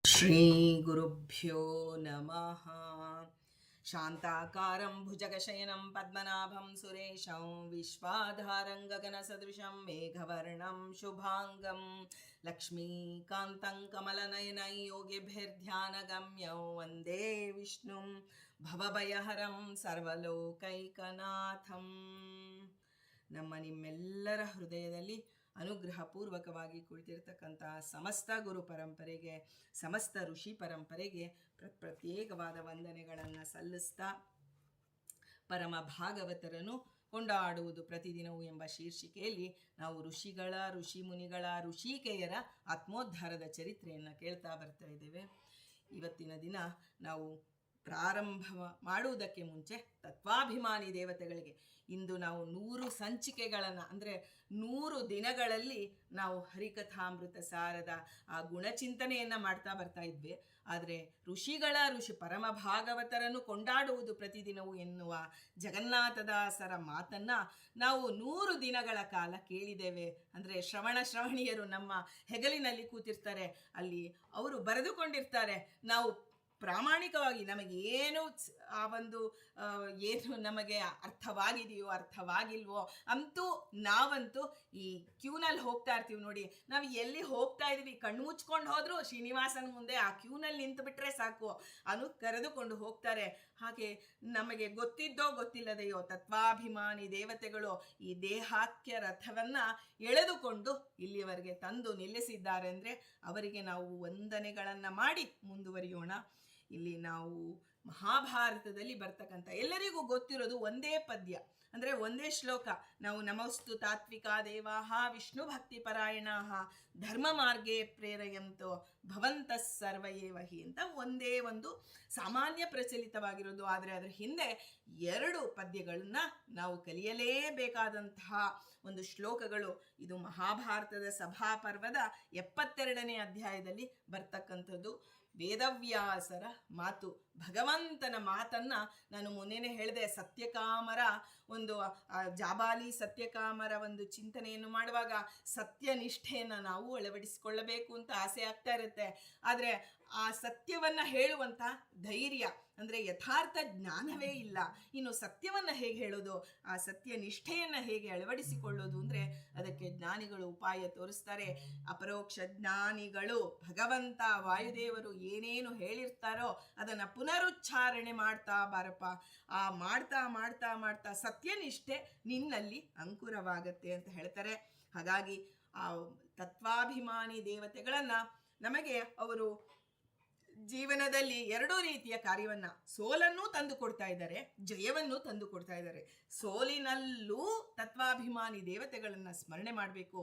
ಶ್ರೀಗುರುಭ್ಯೋ ನಮಃ. ಶಾಂತಾಕಾರಂ ಭುಜಗಶಯನಂ ಪದ್ಮನಾಭಂ ಸುರೇಶಂ ವಿಶ್ವಾಧಾರಂ ಗಗನಸದೃಶಂ ಮೇಘವರ್ಣಂ ಶುಭಾಂಗಂ ಲಕ್ಷ್ಮೀಕಾಂತಂ ಕಮಲನಯನೈ ಯೋಗಿಭಿರ್ಧ್ಯಾನಗಮ್ಯಂ ವಂದೇ ವಿಷ್ಣುಂ ಭವಭಯಹರಂ ಸರ್ವಲೋಕೈಕನಾಥಂ. ನಿಮ್ಮೆಲ್ಲರ ಹೃದಯದಲ್ಲಿ ಅನುಗ್ರಹಪೂರ್ವಕವಾಗಿ ಕುಳಿತಿರ್ತಕ್ಕಂತಹ ಸಮಸ್ತ ಗುರು ಪರಂಪರೆಗೆ, ಸಮಸ್ತ ಋಷಿ ಪರಂಪರೆಗೆ ಪ್ರತ್ಯೇಕವಾದ ವಂದನೆಗಳನ್ನು ಸಲ್ಲಿಸ್ತಾ, ಪರಮ ಭಾಗವತರನ್ನು ಕೊಂಡಾಡುವುದು ಪ್ರತಿದಿನವೂ ಎಂಬ ಶೀರ್ಷಿಕೆಯಲ್ಲಿ ನಾವು ಋಷಿ ಮುನಿಗಳ ಋಷಿಕೆಯರ ಆತ್ಮೋದ್ಧಾರದ ಚರಿತ್ರೆಯನ್ನು ಕೇಳ್ತಾ ಬರ್ತಾ ಇದ್ದೇವೆ. ಇವತ್ತಿನ ದಿನ ನಾವು ಪ್ರಾರಂಭ ಮಾಡುವುದಕ್ಕೆ ಮುಂಚೆ ತತ್ವಾಭಿಮಾನಿ ದೇವತೆಗಳಿಗೆ ಇಂದು ನಾವು 100 ಸಂಚಿಕೆಗಳನ್ನು ಅಂದರೆ 100 ದಿನಗಳಲ್ಲಿ ನಾವು ಹರಿಕಥಾಮೃತ ಸಾರದ ಆ ಗುಣಚಿಂತನೆಯನ್ನು ಮಾಡ್ತಾ ಬರ್ತಾ ಇದ್ವಿ. ಆದರೆ ಋಷಿ ಪರಮ ಭಾಗವತರನ್ನು ಕೊಂಡಾಡುವುದು ಪ್ರತಿದಿನವೂ ಎನ್ನುವ ಜಗನ್ನಾಥದಾಸರ ಮಾತನ್ನು ನಾವು 100 ದಿನಗಳ ಕಾಲ ಕೇಳಿದ್ದೇವೆ. ಅಂದರೆ ಶ್ರವಣಿಯರು ನಮ್ಮ ಹೆಗಲಿನಲ್ಲಿ ಕೂತಿರ್ತಾರೆ, ಅಲ್ಲಿ ಅವರು ಬರೆದುಕೊಂಡಿರ್ತಾರೆ. ನಾವು ಪ್ರಾಮಾಣಿಕವಾಗಿ ನಮಗೆ ಏನು ಆ ಒಂದು ಏನು ನಮಗೆ ಅರ್ಥವಾಗಿದೆಯೋ ಅರ್ಥವಾಗಿಲ್ವೋ ಅಂತೂ ನಾವಂತೂ ಈ ಕ್ಯೂನಲ್ಲಿ ಹೋಗ್ತಾ ಇರ್ತೀವಿ ನೋಡಿ. ನಾವು ಎಲ್ಲಿ ಹೋಗ್ತಾ ಇದ್ದೀವಿ ಕಣ್ಣು ಮುಚ್ಕೊಂಡು ಹೋದರೂ ಶ್ರೀನಿವಾಸನ ಮುಂದೆ ಆ ಕ್ಯೂನಲ್ಲಿ ನಿಂತು ಬಿಟ್ಟರೆ ಸಾಕು, ಕರೆದುಕೊಂಡು ಹೋಗ್ತಾರೆ. ಹಾಗೆ ನಮಗೆ ಗೊತ್ತಿದ್ದೋ ಗೊತ್ತಿಲ್ಲದೆಯೋ ತತ್ವಾಭಿಮಾನಿ ದೇವತೆಗಳು ಈ ದೇಹಾಖ್ಯ ರಥವನ್ನು ಎಳೆದುಕೊಂಡು ಇಲ್ಲಿಯವರೆಗೆ ತಂದು ನಿಲ್ಲಿಸಿದ್ದಾರೆ. ಅಂದರೆ ಅವರಿಗೆ ನಾವು ವಂದನೆಗಳನ್ನು ಮಾಡಿ ಮುಂದುವರಿಯೋಣ. ಇಲ್ಲಿ ನಾವು ಮಹಾಭಾರತದಲ್ಲಿ ಬರ್ತಕ್ಕಂಥ ಎಲ್ಲರಿಗೂ ಗೊತ್ತಿರೋದು ಒಂದೇ ಪದ್ಯ, ಅಂದರೆ ಒಂದೇ ಶ್ಲೋಕ. ನಾವು ನಮಸ್ತು ತಾತ್ವಿಕಾ ದೇವಾಹ ವಿಷ್ಣು ಭಕ್ತಿ ಪರಾಯಣಾಹ ಧರ್ಮ ಮಾರ್ಗೇ ಪ್ರೇರಯಂತೋ ಭವಂತಃ ಸರ್ವಯೇವಹಿ ಅಂತ ಒಂದೇ ಒಂದು ಸಾಮಾನ್ಯ ಪ್ರಚಲಿತವಾಗಿರೋದು. ಆದರೆ ಅದರ ಹಿಂದೆ 2 ಪದ್ಯಗಳನ್ನು ನಾವು ಕಲಿಯಲೇಬೇಕಾದಂತಹ ಒಂದು ಶ್ಲೋಕಗಳು. ಇದು ಮಹಾಭಾರತದ ಸಭಾಪರ್ವದ 72ನೇ ಅಧ್ಯಾಯದಲ್ಲಿ ಬರ್ತಕ್ಕಂಥದ್ದು. ವೇದವ್ಯಾಸರ ಮಾತು, ಭಗವಂತನ ಮಾತನ್ನು ನಾನು ಮೊನ್ನೆನೇ ಹೇಳಿದೆ. ಸತ್ಯಕಾಮರ ಒಂದು ಜಾಬಾಲಿ ಸತ್ಯಕಾಮರ ಒಂದು ಚಿಂತನೆಯನ್ನು ಮಾಡುವಾಗ ಸತ್ಯನಿಷ್ಠೆಯನ್ನು ನಾವು ಅಳವಡಿಸಿಕೊಳ್ಳಬೇಕು ಅಂತ ಆಸೆ ಆಗ್ತಾ ಇರುತ್ತೆ. ಆದರೆ ಆ ಸತ್ಯವನ್ನು ಹೇಳುವಂಥ ಧೈರ್ಯ ಅಂದರೆ ಯಥಾರ್ಥ ಜ್ಞಾನವೇ ಇಲ್ಲ. ಇನ್ನು ಸತ್ಯವನ್ನು ಹೇಗೆ ಹೇಳೋದು, ಆ ಸತ್ಯನಿಷ್ಠೆಯನ್ನು ಹೇಗೆ ಅಳವಡಿಸಿಕೊಳ್ಳೋದು ಅಂದರೆ ಅದಕ್ಕೆ ಜ್ಞಾನಿಗಳು ಉಪಾಯ ತೋರಿಸ್ತಾರೆ. ಅಪರೋಕ್ಷ ಜ್ಞಾನಿಗಳು ಭಗವಂತ ವಾಯುದೇವರು ಏನೇನು ಹೇಳಿರ್ತಾರೋ ಅದನ್ನು ಪುನರುಚ್ಚಾರಣೆ ಮಾಡ್ತಾ ಬಾರಪ್ಪ. ಆ ಮಾಡ್ತಾ ಮಾಡ್ತಾ ಮಾಡ್ತಾ ಸತ್ಯನಿಷ್ಠೆ ನಿನ್ನಲ್ಲಿ ಅಂಕುರವಾಗತ್ತೆ ಅಂತ ಹೇಳ್ತಾರೆ. ಹಾಗಾಗಿ ಆ ತತ್ವಾಭಿಮಾನಿ ದೇವತೆಗಳನ್ನು ನಮಗೆ ಅವರು ಜೀವನದಲ್ಲಿ 2 ರೀತಿಯ ಕಾರ್ಯವನ್ನು, ಸೋಲನ್ನು ತಂದು ಕೊಡ್ತಾ ಇದ್ದಾರೆ, ಜಯವನ್ನು ತಂದು ಕೊಡ್ತಾ ಇದ್ದಾರೆ. ಸೋಲಿನಲ್ಲೂ ತತ್ವಾಭಿಮಾನಿ ದೇವತೆಗಳನ್ನು ಸ್ಮರಣೆ ಮಾಡಬೇಕು,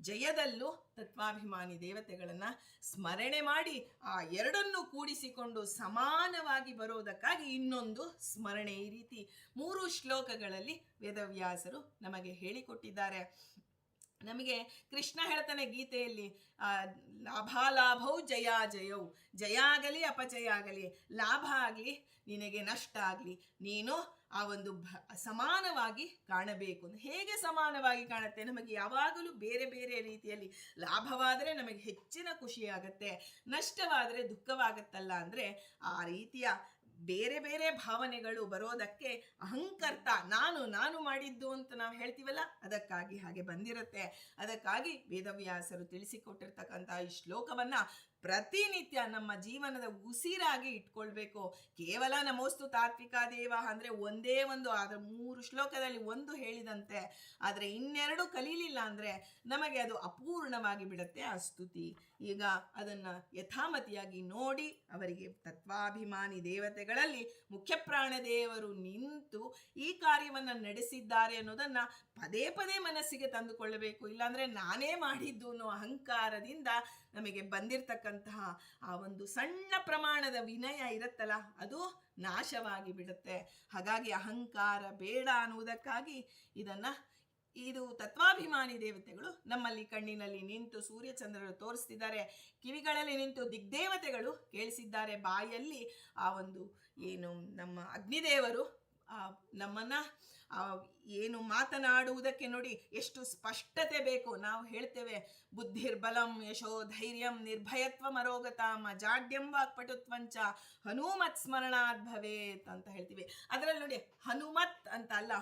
ಜಯದಲ್ಲೂ ತತ್ವಾಭಿಮಾನಿ ದೇವತೆಗಳನ್ನು ಸ್ಮರಣೆ ಮಾಡಿ ಆ 2ನ್ನು ಕೂಡಿಸಿಕೊಂಡು ಸಮಾನವಾಗಿ ಬರೋದಕ್ಕಾಗಿ ಇನ್ನೊಂದು ಸ್ಮರಣೆ. ಈ ರೀತಿ 3 ಶ್ಲೋಕಗಳಲ್ಲಿ ವೇದವ್ಯಾಸರು ನಮಗೆ ಹೇಳಿಕೊಟ್ಟಿದ್ದಾರೆ. ನಮಗೆ ಕೃಷ್ಣ ಹೇಳ್ತಾನೆ ಗೀತೆಯಲ್ಲಿ, ಲಾಭಾಲಾಭೌ ಜಯಾಜಯೌ, ಜಯ ಆಗಲಿ ಅಪಜಯ ಆಗಲಿ, ಲಾಭ ಆಗಲಿ ನಿನಗೆ ನಷ್ಟ ಆಗಲಿ, ನೀನು ಆ ಒಂದು ಸಮಾನವಾಗಿ ಕಾಣಬೇಕು. ಹೇಗೆ ಸಮಾನವಾಗಿ ಕಾಣುತ್ತೆ? ನಮಗೆ ಯಾವಾಗಲೂ ಬೇರೆ ಬೇರೆ ರೀತಿಯಲ್ಲಿ ಲಾಭವಾದರೆ ನಮಗೆ ಹೆಚ್ಚಿನ ಖುಷಿಯಾಗತ್ತೆ, ನಷ್ಟವಾದರೆ ದುಃಖವಾಗತ್ತಲ್ಲ. ಅಂದರೆ ಆ ರೀತಿಯ ಬೇರೆ ಬೇರೆ ಭಾವನೆಗಳು ಬರೋದಕ್ಕೆ ಅಹಂಕರ್ತ ನಾನು ಮಾಡಿದ್ದು ಅಂತ ನಾವು ಹೇಳ್ತೀವಲ್ಲ, ಅದಕ್ಕಾಗಿ ಹಾಗೆ ಬಂದಿರುತ್ತೆ. ಅದಕ್ಕಾಗಿ ವೇದವ್ಯಾಸರು ತಿಳಿಸಿಕೊಟ್ಟಿರ್ತಕ್ಕಂಥ ಈ ಶ್ಲೋಕವನ್ನು ಪ್ರತಿನಿತ್ಯ ನಮ್ಮ ಜೀವನದ ಉಸಿರಾಗಿ ಇಟ್ಕೊಳ್ಬೇಕು. ಕೇವಲ ನಮೋಸ್ತು ತಾತ್ವಿಕಾ ದೇವ ಅಂದರೆ ಒಂದೇ ಒಂದು, ಆದರೆ 3 ಶ್ಲೋಕದಲ್ಲಿ ಒಂದು ಹೇಳಿದಂತೆ, ಆದರೆ 2 ಕಲೀಲಿಲ್ಲ ಅಂದರೆ ನಮಗೆ ಅದು ಅಪೂರ್ಣವಾಗಿ ಬಿಡುತ್ತೆ ಆ ಸ್ತುತಿ. ಈಗ ಅದನ್ನು ಯಥಾಮತಿಯಾಗಿ ನೋಡಿ ಅವರಿಗೆ ತತ್ವಾಭಿಮಾನಿ ದೇವತೆಗಳಲ್ಲಿ ಮುಖ್ಯ ಪ್ರಾಣದೇವರು ನಿಂತು ಈ ಕಾರ್ಯವನ್ನು ನಡೆಸಿದ್ದಾರೆ ಅನ್ನೋದನ್ನು ಪದೇ ಪದೇ ಮನಸ್ಸಿಗೆ ತಂದುಕೊಳ್ಳಬೇಕು. ಇಲ್ಲಾಂದರೆ ನಾನೇ ಮಾಡಿದ್ದು ಅನ್ನೋ ಅಹಂಕಾರದಿಂದ ನಮಗೆ ಬಂದಿರತಕ್ಕಂತಹ ಆ ಒಂದು ಸಣ್ಣ ಪ್ರಮಾಣದ ವಿನಯ ಇರುತ್ತಲ್ಲ, ಅದು ನಾಶವಾಗಿ ಬಿಡುತ್ತೆ. ಹಾಗಾಗಿ ಅಹಂಕಾರ ಬೇಡ ಅನ್ನುವುದಕ್ಕಾಗಿ ಇದು ತತ್ವಾಭಿಮಾನಿ ದೇವತೆಗಳು ನಮ್ಮಲ್ಲಿ ಕಣ್ಣಿನಲ್ಲಿ ನಿಂತು ಸೂರ್ಯಚಂದ್ರರು ತೋರಿಸ್ತಿದ್ದಾರೆ, ಕಿವಿಗಳಲ್ಲಿ ನಿಂತು ದಿಗ್ದೇವತೆಗಳು ಕೇಳಿಸಿದ್ದಾರೆ, ಬಾಯಲ್ಲಿ ಆ ಒಂದು ಏನು ನಮ್ಮ ಅಗ್ನಿದೇವರು ನಮ್ಮನ್ನ ಏನು ಮಾತನಾಡುವುದಕ್ಕೆ ನೋಡಿ ಎಷ್ಟು ಸ್ಪಷ್ಟತೆ ಬೇಕು. ನಾವು ಹೇಳ್ತೇವೆ ಬುದ್ಧಿರ್ಬಲಂ ಯಶೋ ಧೈರ್ಯಂ ನಿರ್ಭಯತ್ವ ಮರೋಗತಾಂ ಅಜಾಡ್ಯಂ ವಾಕ್ಪಟುತ್ವಂಚ ಹನುಮತ್ ಸ್ಮರಣಾತ್ ಭವೇತ್ ಅಂತ ಹೇಳ್ತೀವಿ. ಅದರಲ್ಲಿ ನೋಡಿ ಹನುಮತ್ ಅಂತ ಅಲ್ಲ,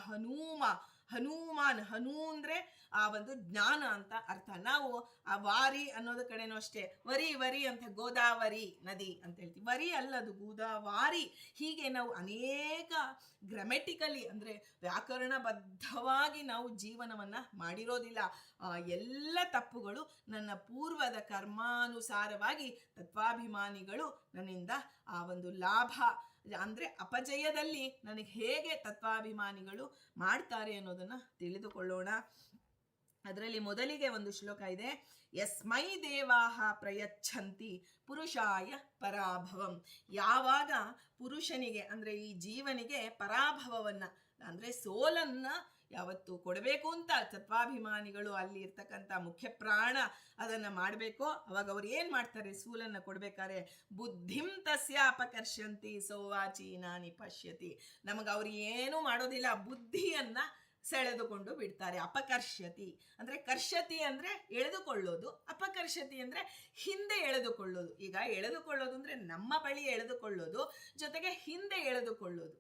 ಹನುಮಾನ್. ಹನು ಅಂದ್ರೆ ಆ ಒಂದು ಜ್ಞಾನ ಅಂತ ಅರ್ಥ. ನಾವು ಆ ವಾರಿ ಅನ್ನೋದ ಕಡೆನೂ ಅಷ್ಟೇ, ವರಿ ಅಂತ ಗೋದಾವರಿ ನದಿ ಅಂತ ಹೇಳ್ತೀವಿ. ವರಿ ಅಲ್ಲದು ಗೋದಾವಾರಿ. ಹೀಗೆ ನಾವು ಅನೇಕ ಗ್ರಾಮೆಟಿಕಲಿ ಅಂದ್ರೆ ವ್ಯಾಕರಣಬದ್ಧವಾಗಿ ನಾವು ಜೀವನವನ್ನ ಮಾಡಿರೋದಿಲ್ಲ. ಎಲ್ಲ ತಪ್ಪುಗಳು ನನ್ನ ಪೂರ್ವದ ಕರ್ಮಾನುಸಾರವಾಗಿ ತತ್ವಾಭಿಮಾನಿಗಳು ನನ್ನಿಂದ ಆ ಒಂದು ಲಾಭ ಅಂದ್ರೆ ಅಪಜಯದಲ್ಲಿ ನನಗೆ ಹೇಗೆ ತತ್ವಾಭಿಮಾನಿಗಳು ಮಾಡ್ತಾರೆ ಅನ್ನೋದನ್ನ ತಿಳಿದುಕೊಳ್ಳೋಣ. ಅದರಲ್ಲಿ ಮೊದಲಿಗೆ ಒಂದು ಶ್ಲೋಕ ಇದೆ, ಯಸ್ಮೈ ದೇವಾಹ ಪ್ರಯಚ್ಛಂತಿ ಪುರುಷಾಯ ಪರಾಭವಂ. ಯಾವಾಗ ಪುರುಷನಿಗೆ ಅಂದ್ರೆ ಈ ಜೀವನಿಗೆ ಪರಾಭವವನ್ನ ಅಂದ್ರೆ ಸೋಲನ್ನ ಯಾವತ್ತು ಕೊಡಬೇಕು ಅಂತ ತತ್ವಾಭಿಮಾನಿಗಳು ಅಲ್ಲಿ ಇರ್ತಕ್ಕಂಥ ಮುಖ್ಯ ಪ್ರಾಣ ಅದನ್ನ ಮಾಡಬೇಕು, ಅವಾಗ ಅವ್ರು ಏನ್ ಮಾಡ್ತಾರೆ, ಸೂಲನ್ನ ಕೊಡ್ಬೇಕಾರೆ ಬುದ್ಧಿಂ ತಸ್ಯ ಅಪಕರ್ಷಂತಿ ಸೋವಾಚೀನಾನಿ ಪಶ್ಯತಿ. ನಮಗ ಅವ್ರು ಏನು ಮಾಡೋದಿಲ್ಲ, ಬುದ್ಧಿಯನ್ನ ಸೆಳೆದುಕೊಂಡು ಬಿಡ್ತಾರೆ. ಅಪಕರ್ಷತಿ ಅಂದ್ರೆ ಕರ್ಷತಿ ಅಂದ್ರೆ ಎಳೆದುಕೊಳ್ಳೋದು, ಅಪಕರ್ಷತಿ ಅಂದ್ರೆ ಹಿಂದೆ ಎಳೆದುಕೊಳ್ಳೋದು. ಈಗ ಎಳೆದುಕೊಳ್ಳೋದು ಅಂದ್ರೆ ನಮ್ಮ ಬಳಿ ಎಳೆದುಕೊಳ್ಳೋದು, ಜೊತೆಗೆ ಹಿಂದೆ ಎಳೆದುಕೊಳ್ಳೋದು,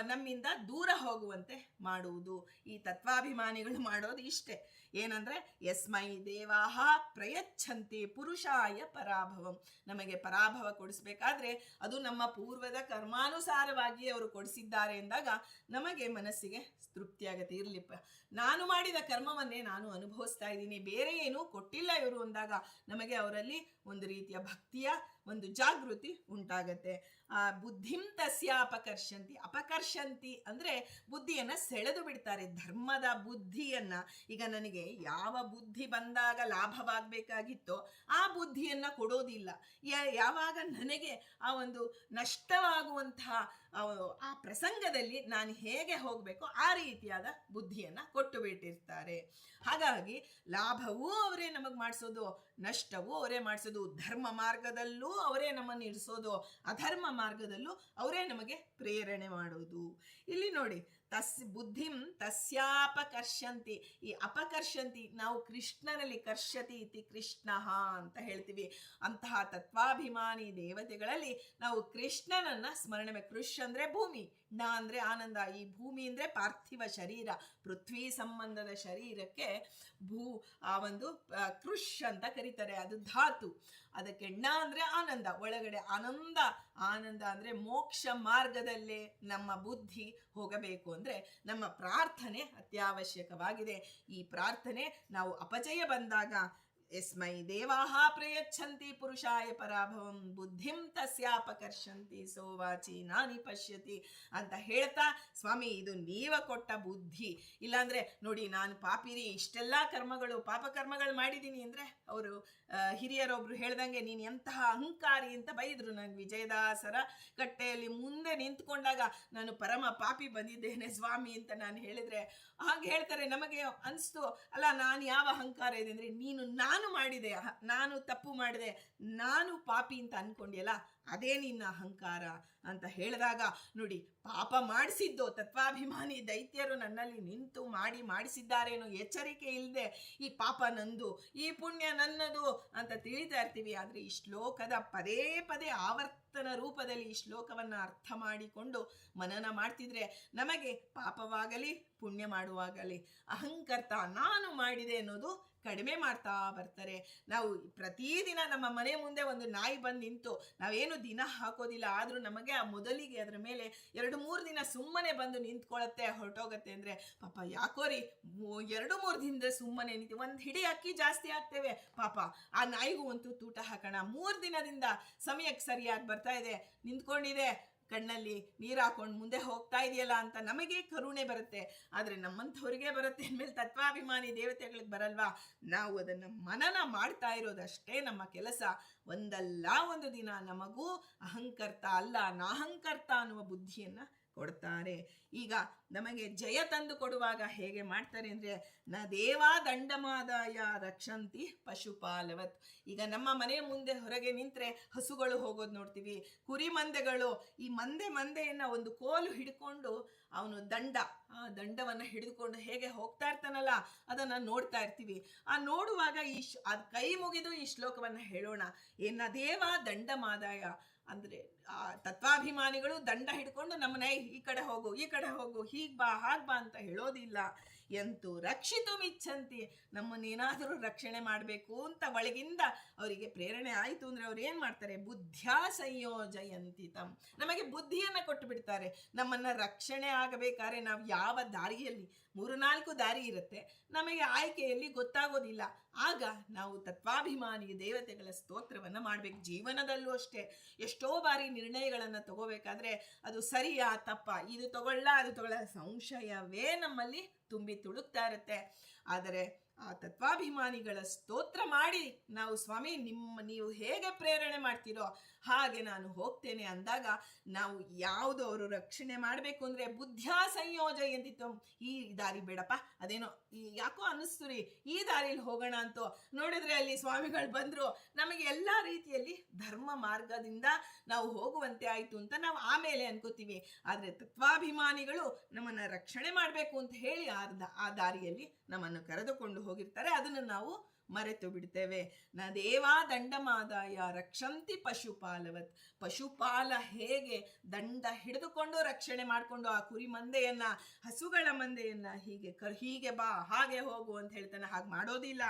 ನಮ್ಮಿಂದ ದೂರ ಹೋಗುವಂತೆ ಮಾಡುವುದು. ಈ ತತ್ವಾಭಿಮಾನಿಗಳು ಮಾಡೋದು ಇಷ್ಟೇ. ಏನಂದ್ರೆ ಯಸ್ಮೈ ದೇವಾಹ ಪ್ರಯಚ್ಛಂತಿ ಪುರುಷಾಯ ಪರಾಭವಂ. ನಮಗೆ ಪರಾಭವ ಕೊಡಿಸ್ಬೇಕಾದ್ರೆ ಅದು ನಮ್ಮ ಪೂರ್ವದ ಕರ್ಮಾನುಸಾರವಾಗಿ ಅವರು ಕೊಡಿಸಿದ್ದಾರೆ ಎಂದಾಗ ನಮಗೆ ಮನಸ್ಸಿಗೆ ತೃಪ್ತಿಯಾಗತ್ತೆ. ಇರ್ಲಿಪ್ಪ, ನಾನು ಮಾಡಿದ ಕರ್ಮವನ್ನೇ ನಾನು ಅನುಭವಿಸ್ತಾ ಇದ್ದೀನಿ, ಬೇರೆ ಏನೂ ಕೊಟ್ಟಿಲ್ಲ ಇವರು ಅಂದಾಗ ನಮಗೆ ಅವರಲ್ಲಿ ಒಂದು ರೀತಿಯ ಭಕ್ತಿಯ ಒಂದು ಜಾಗೃತಿ ಉಂಟಾಗತ್ತೆ. ಬುದ್ಧಿಂ ತಸ್ಯ ಅಪಕರ್ಷಂತಿ ಅಂದ್ರೆ ಬುದ್ಧಿಯನ್ನ ಸೆಳೆದು ಬಿಡ್ತಾರೆ, ಧರ್ಮದ ಬುದ್ಧಿಯನ್ನ. ಈಗ ನನಗೆ ಯಾವ ಬುದ್ಧಿ ಬಂದಾಗ ಲಾಭವಾಗಬೇಕಾಗಿತ್ತೋ ಆ ಬುದ್ಧಿಯನ್ನ ಕೊಡೋದಿಲ್ಲ. ಯಾವಾಗ ನನಗೆ ಆ ಒಂದು ನಷ್ಟವಾಗುವಂತಹ ಆ ಪ್ರಸಂಗದಲ್ಲಿ ನಾನು ಹೇಗೆ ಹೋಗಬೇಕೋ ಆ ರೀತಿಯಾದ ಬುದ್ಧಿಯನ್ನ ಕೊಟ್ಟು ಬಿಟ್ಟಿರ್ತಾರೆ. ಹಾಗಾಗಿ ಲಾಭವೂ ಅವರೇ ನಮಗೆ ಮಾಡಿಸೋದು, ನಷ್ಟವೂ ಅವರೇ ಮಾಡಿಸೋದು. ಧರ್ಮ ಮಾರ್ಗದಲ್ಲೂ ಅವರೇ ನಮ್ಮನ್ನು ಇರಿಸೋದು, ಅಧರ್ಮ ಮಾರ್ಗದಲ್ಲೂ ಅವರೇ ನಮಗೆ ಪ್ರೇರಣೆ ಮಾಡೋದು. ಇಲ್ಲಿ ನೋಡಿ, ಬುದ್ಧಿಂ ತಸ್ಯಾಪಕರ್ಷಂತಿ. ಈ ಅಪಕರ್ಷಂತಿ ನಾವು ಕೃಷ್ಣನಲ್ಲಿ ಕರ್ಷತಿ ಇತಿ ಕೃಷ್ಣ ಅಂತ ಹೇಳ್ತೀವಿ. ಅಂತಹ ತತ್ವಾಭಿಮಾನಿ ದೇವತೆಗಳಲ್ಲಿ ನಾವು ಕೃಷ್ಣನನ್ನ ಸ್ಮರಣೆ. ಕೃಷ್ ಅಂದ್ರೆ ಭೂಮಿ, ನ ಅಂದ್ರೆ ಆನಂದ. ಈ ಭೂಮಿ ಅಂದ್ರೆ ಪಾರ್ಥಿವ ಶರೀರ, ಪೃಥ್ವಿ ಸಂಬಂಧದ ಶರೀರಕ್ಕೆ ಆ ಒಂದು ಕೃಷ್ ಅಂತ ಕರೀತಾರೆ, ಅದು ಧಾತು. ಅದಕ್ಕೆ ಣ ಅಂದ್ರೆ ಆನಂದ, ಒಳಗಡೆ ಆನಂದ. ಆನಂದ ಅಂದ್ರೆ ಮೋಕ್ಷ ಮಾರ್ಗದಲ್ಲೇ ನಮ್ಮ ಬುದ್ಧಿ ಹೋಗಬೇಕು ಅಂದ್ರೆ ನಮ್ಮ ಪ್ರಾರ್ಥನೆ ಅತ್ಯವಶ್ಯಕವಾಗಿದೆ. ಈ ಪ್ರಾರ್ಥನೆ ನಾವು ಅಪಜಯ ಬಂದಾಗ ಯಸ್ಮೈ ದೇವಾಹ ಪ್ರಯಚ್ಛಂತಿ ಪುರುಷಾಯ ಪರಾಭವಂ ಬುದ್ಧಿಂ ತಸ್ಯಾಪಕರ್ಷಂತಿ ಸೋವಾಚಿ ನಾನಿ ಪಶ್ಯತಿ ಅಂತ ಹೇಳ್ತಾ, ಸ್ವಾಮಿ ಇದು ನೀವ ಕೊಟ್ಟ ಬುದ್ಧಿ. ಇಲ್ಲಾಂದ್ರೆ ನೋಡಿ ನಾನು ಪಾಪಿರಿ, ಇಷ್ಟೆಲ್ಲ ಪಾಪಕರ್ಮಗಳು ಮಾಡಿದ್ದೀನಿ ಅಂದ್ರೆ ಅವರು ಹಿರಿಯರೊಬ್ರು ಹೇಳ್ದಂಗೆ ನೀನು ಎಂತಹ ಅಹಂಕಾರಿ ಅಂತ ಬೈದ್ರು ನನಗೆ. ವಿಜಯದಾಸರ ಕಟ್ಟೆಯಲ್ಲಿ ಮುಂದೆ ನಿಂತ್ಕೊಂಡಾಗ ನಾನು ಪರಮ ಪಾಪಿ ಬಂದಿದ್ದೇನೆ ಸ್ವಾಮಿ ಅಂತ ನಾನು ಹೇಳಿದ್ರೆ ಹಾಗೆ ಹೇಳ್ತಾರೆ. ನಮಗೆ ಅನಿಸ್ತು, ಅಲ್ಲ ನಾನು ಯಾವ ಅಹಂಕಾರ ಇದೆ ಅಂದ್ರೆ ನಾನು ಮಾಡಿದೆ, ನಾನು ತಪ್ಪು ಮಾಡಿದೆ, ನಾನು ಪಾಪಿ ಅಂತ ಅನ್ಕೊಂಡಿಯಲ್ಲ, ಅದೇ ನಿನ್ನ ಅಹಂಕಾರ ಅಂತ ಹೇಳಿದಾಗ ನೋಡಿ, ಪಾಪ ಮಾಡಿಸಿದ್ದು ತತ್ವಾಭಿಮಾನಿ ದೈತ್ಯರು ನನ್ನಲ್ಲಿ ನಿಂತು ಮಾಡಿಸಿದ್ದಾರೇನೋ ಎಚ್ಚರಿಕೆ ಇಲ್ಲದೆ ಈ ಪಾಪ ನಂದು, ಈ ಪುಣ್ಯ ನನ್ನದು ಅಂತ ತಿಳಿತಾ ಇರ್ತೀವಿ. ಆದರೆ ಈ ಶ್ಲೋಕದ ಪದೇ ಪದೇ ಆವರ್ತನ ರೂಪದಲ್ಲಿ ಈ ಶ್ಲೋಕವನ್ನು ಅರ್ಥ ಮಾಡಿಕೊಂಡು ಮನನ ಮಾಡ್ತಿದ್ರೆ ನಮಗೆ ಪಾಪವಾಗಲಿ ಪುಣ್ಯ ಮಾಡುವಾಗಲಿ ಅಹಂಕರ್ತ ನಾನು ಮಾಡಿದೆ ಅನ್ನೋದು ಕಡಿಮೆ ಮಾಡ್ತಾ ಬರ್ತಾರೆ. ನಾವು ಪ್ರತಿದಿನ ನಮ್ಮ ಮನೆ ಮುಂದೆ ಒಂದು ನಾಯಿ ಬಂದು ನಿಂತು, ನಾವೇನು ದಿನ ಹಾಕೋದಿಲ್ಲ, ಆದರೂ ನಮಗೆ ಆ ಮೊದಲಿಗೆ ಅದರ ಮೇಲೆ 2-3 ದಿನ ಸುಮ್ಮನೆ ಬಂದು ನಿಂತ್ಕೊಳ್ಳುತ್ತೆ, ಹೊರಟೋಗತ್ತೆ ಅಂದರೆ ಪಾಪ ಯಾಕೋರಿ 2-3 ದಿನದ ಸುಮ್ಮನೆ ನಿಂತು ಒಂದು ಹಿಡಿ ಅಕ್ಕಿ ಜಾಸ್ತಿ ಹಾಕ್ತೇವೆ, ಪಾಪ ಆ ನಾಯಿಗೂ ಅಂತೂ ತೂಟ ಹಾಕೋಣ, 3 ದಿನದಿಂದ ಸಮಯಕ್ಕೆ ಸರಿಯಾಗಿ ಬರ್ತಾ ಇದೆ, ನಿಂತ್ಕೊಂಡಿದೆ, ಕಣ್ಣಲ್ಲಿ ನೀರು ಹಾಕೊಂಡು ಮುಂದೆ ಹೋಗ್ತಾ ಇದೆಯಲ್ಲ ಅಂತ ನಮಗೆ ಕರುಣೆ ಬರುತ್ತೆ. ಆದರೆ ನಮ್ಮಂಥವ್ರಿಗೆ ಬರುತ್ತೆ ಅಂದಮೇಲೆ ತತ್ವಾಭಿಮಾನಿ ದೇವತೆಗಳಿಗೆ ಬರಲ್ವಾ? ನಾವು ಅದನ್ನು ಮನನ ಮಾಡ್ತಾ ಇರೋದಷ್ಟೇ ನಮ್ಮ ಕೆಲಸ. ಒಂದಲ್ಲ ಒಂದು ದಿನ ನಮಗೂ ಅಹಂಕರ್ತ ಅಲ್ಲ ನಾಹಂಕರ್ತ ಅನ್ನುವ ಬುದ್ಧಿಯನ್ನು ಕೊಡ್ತಾರೆ. ಈಗ ನಮಗೆ ಜಯ ತಂದು ಕೊಡುವಾಗ ಹೇಗೆ ಮಾಡ್ತಾರೆ ಅಂದರೆ, ನ ದೇವಾ ದಂಡಮಾದಾಯ ರಕ್ಷಂತಿ ಪಶುಪಾಲವತ್. ಈಗ ನಮ್ಮ ಮನೆಯ ಮುಂದೆ ಹೊರಗೆ ನಿಂತರೆ ಹಸುಗಳು ಹೋಗೋದು ನೋಡ್ತೀವಿ, ಕುರಿ ಮಂದೆಗಳು ಈ ಮಂದೆಯನ್ನು ಒಂದು ಕೋಲು ಹಿಡ್ಕೊಂಡು ಅವನು ಆ ದಂಡವನ್ನು ಹಿಡಿದುಕೊಂಡು ಹೇಗೆ ಹೋಗ್ತಾ ಇರ್ತಾನಲ್ಲ, ಅದನ್ನು ನೋಡ್ತಾ ಇರ್ತೀವಿ. ಆ ನೋಡುವಾಗ ಅದು ಕೈ ಮುಗಿದು ಈ ಶ್ಲೋಕವನ್ನು ಹೇಳೋಣ. ಏನ ದೇವ ದಂಡಮಾದಾಯ ಅಂದರೆ ತತ್ವಾಭಿಮಾನಿಗಳು ದಂಡ ಹಿಡ್ಕೊಂಡು ನಮ್ಮನೆ ಈ ಕಡೆ ಹೋಗು ಹೀಗ್ ಬಾ ಹಾಗ್ ಬಾ ಅಂತ ಹೇಳೋದಿಲ್ಲ. ಎಂತೂ ರಕ್ಷಿತು ಮಿಚ್ಛಂತಿ, ನಮ್ಮನ್ನೇನಾದರೂ ರಕ್ಷಣೆ ಮಾಡಬೇಕು ಅಂತ ಒಳಗಿಂದ ಅವರಿಗೆ ಪ್ರೇರಣೆ ಆಯಿತು ಅಂದರೆ ಅವ್ರು ಏನು ಮಾಡ್ತಾರೆ, ಬುದ್ಧ್ಯಾ ಸಂಯೋಜಯಂತಿ ತಮ್, ನಮಗೆ ಬುದ್ಧಿಯನ್ನು ಕೊಟ್ಟು ಬಿಡ್ತಾರೆ. ನಮ್ಮನ್ನು ರಕ್ಷಣೆ ಆಗಬೇಕಾದ್ರೆ ನಾವು ಯಾವ ದಾರಿಯಲ್ಲಿ 3-4 ದಾರಿ ಇರುತ್ತೆ, ನಮಗೆ ಆಯ್ಕೆಯಲ್ಲಿ ಗೊತ್ತಾಗೋದಿಲ್ಲ. ಆಗ ನಾವು ತತ್ವಾಭಿಮಾನಿ ದೇವತೆಗಳ ಸ್ತೋತ್ರವನ್ನು ಮಾಡಬೇಕು. ಜೀವನದಲ್ಲೂ ಅಷ್ಟೇ, ಎಷ್ಟೋ ಬಾರಿ ನಿರ್ಣಯಗಳನ್ನು ತಗೋಬೇಕಾದ್ರೆ ಅದು ಸರಿಯಾ ತಪ್ಪಾ, ಇದು ತಗೊಳ್ಳ ಅದು ತಗೊಳ್ಳ ಸಂಶಯವೇ ನಮ್ಮಲ್ಲಿ ತುಂಬಿ ತುಳುಕ್ತಾ ಇರುತ್ತೆ. ಆದರೆ ಆ ತತ್ವಾಭಿಮಾನಿಗಳ ಸ್ತೋತ್ರ ಮಾಡಿ ನಾವು ಸ್ವಾಮಿ ನೀವು ಹೇಗೆ ಪ್ರೇರಣೆ ಮಾಡ್ತೀರೋ ಹಾಗೆ ನಾನು ಹೋಗ್ತೇನೆ ಅಂದಾಗ ನಾವು ಯಾವುದು ಅವರು ರಕ್ಷಣೆ ಮಾಡಬೇಕು ಅಂದರೆ ಬುದ್ಧ್ಯಾ ಸಂಯೋಜಯಂತಿತ್ತು. ಈ ದಾರಿ ಬೇಡಪ್ಪ, ಅದೇನೋ ಯಾಕೋ ಅನ್ನಿಸ್ತು ರೀ, ಈ ದಾರಿಯಲ್ಲಿ ಹೋಗೋಣ ಅಂತೋ ನೋಡಿದ್ರೆ ಅಲ್ಲಿ ಸ್ವಾಮಿಗಳು ಬಂದರು, ನಮಗೆ ಎಲ್ಲ ರೀತಿಯಲ್ಲಿ ಧರ್ಮ ಮಾರ್ಗದಿಂದ ನಾವು ಹೋಗುವಂತೆ ಆಯಿತು ಅಂತ ನಾವು ಆಮೇಲೆ ಅನ್ಕೋತೀವಿ. ಆದರೆ ತತ್ವಾಭಿಮಾನಿಗಳು ನಮ್ಮನ್ನು ರಕ್ಷಣೆ ಮಾಡಬೇಕು ಅಂತ ಹೇಳಿ ಆ ದಾರಿಯಲ್ಲಿ ನಮ್ಮನ್ನು ಕರೆದುಕೊಂಡು ಹೋಗಿರ್ತಾರೆ. ಅದನ್ನು ನಾವು ಮರೆತು ಬಿಡ್ತೇವೆ. ನ ದೇವಾ ದಂಡಮಾದಾಯ ರಕ್ಷಂತಿ ಪಶುಪಾಲವತ್, ಪಶುಪಾಲ ಹೇಗೆ ದಂಡ ಹಿಡಿದುಕೊಂಡು ರಕ್ಷಣೆ ಮಾಡಿಕೊಂಡು ಆ ಕುರಿ ಮಂದೆಯನ್ನ, ಹಸುಗಳ ಮಂದೆಯನ್ನ ಹೀಗೆ ಬಾ ಹಾಗೆ ಹೋಗು ಅಂತ ಹೇಳ್ತಾನೆ, ಹಾಗೆ ಮಾಡೋದಿಲ್ಲ.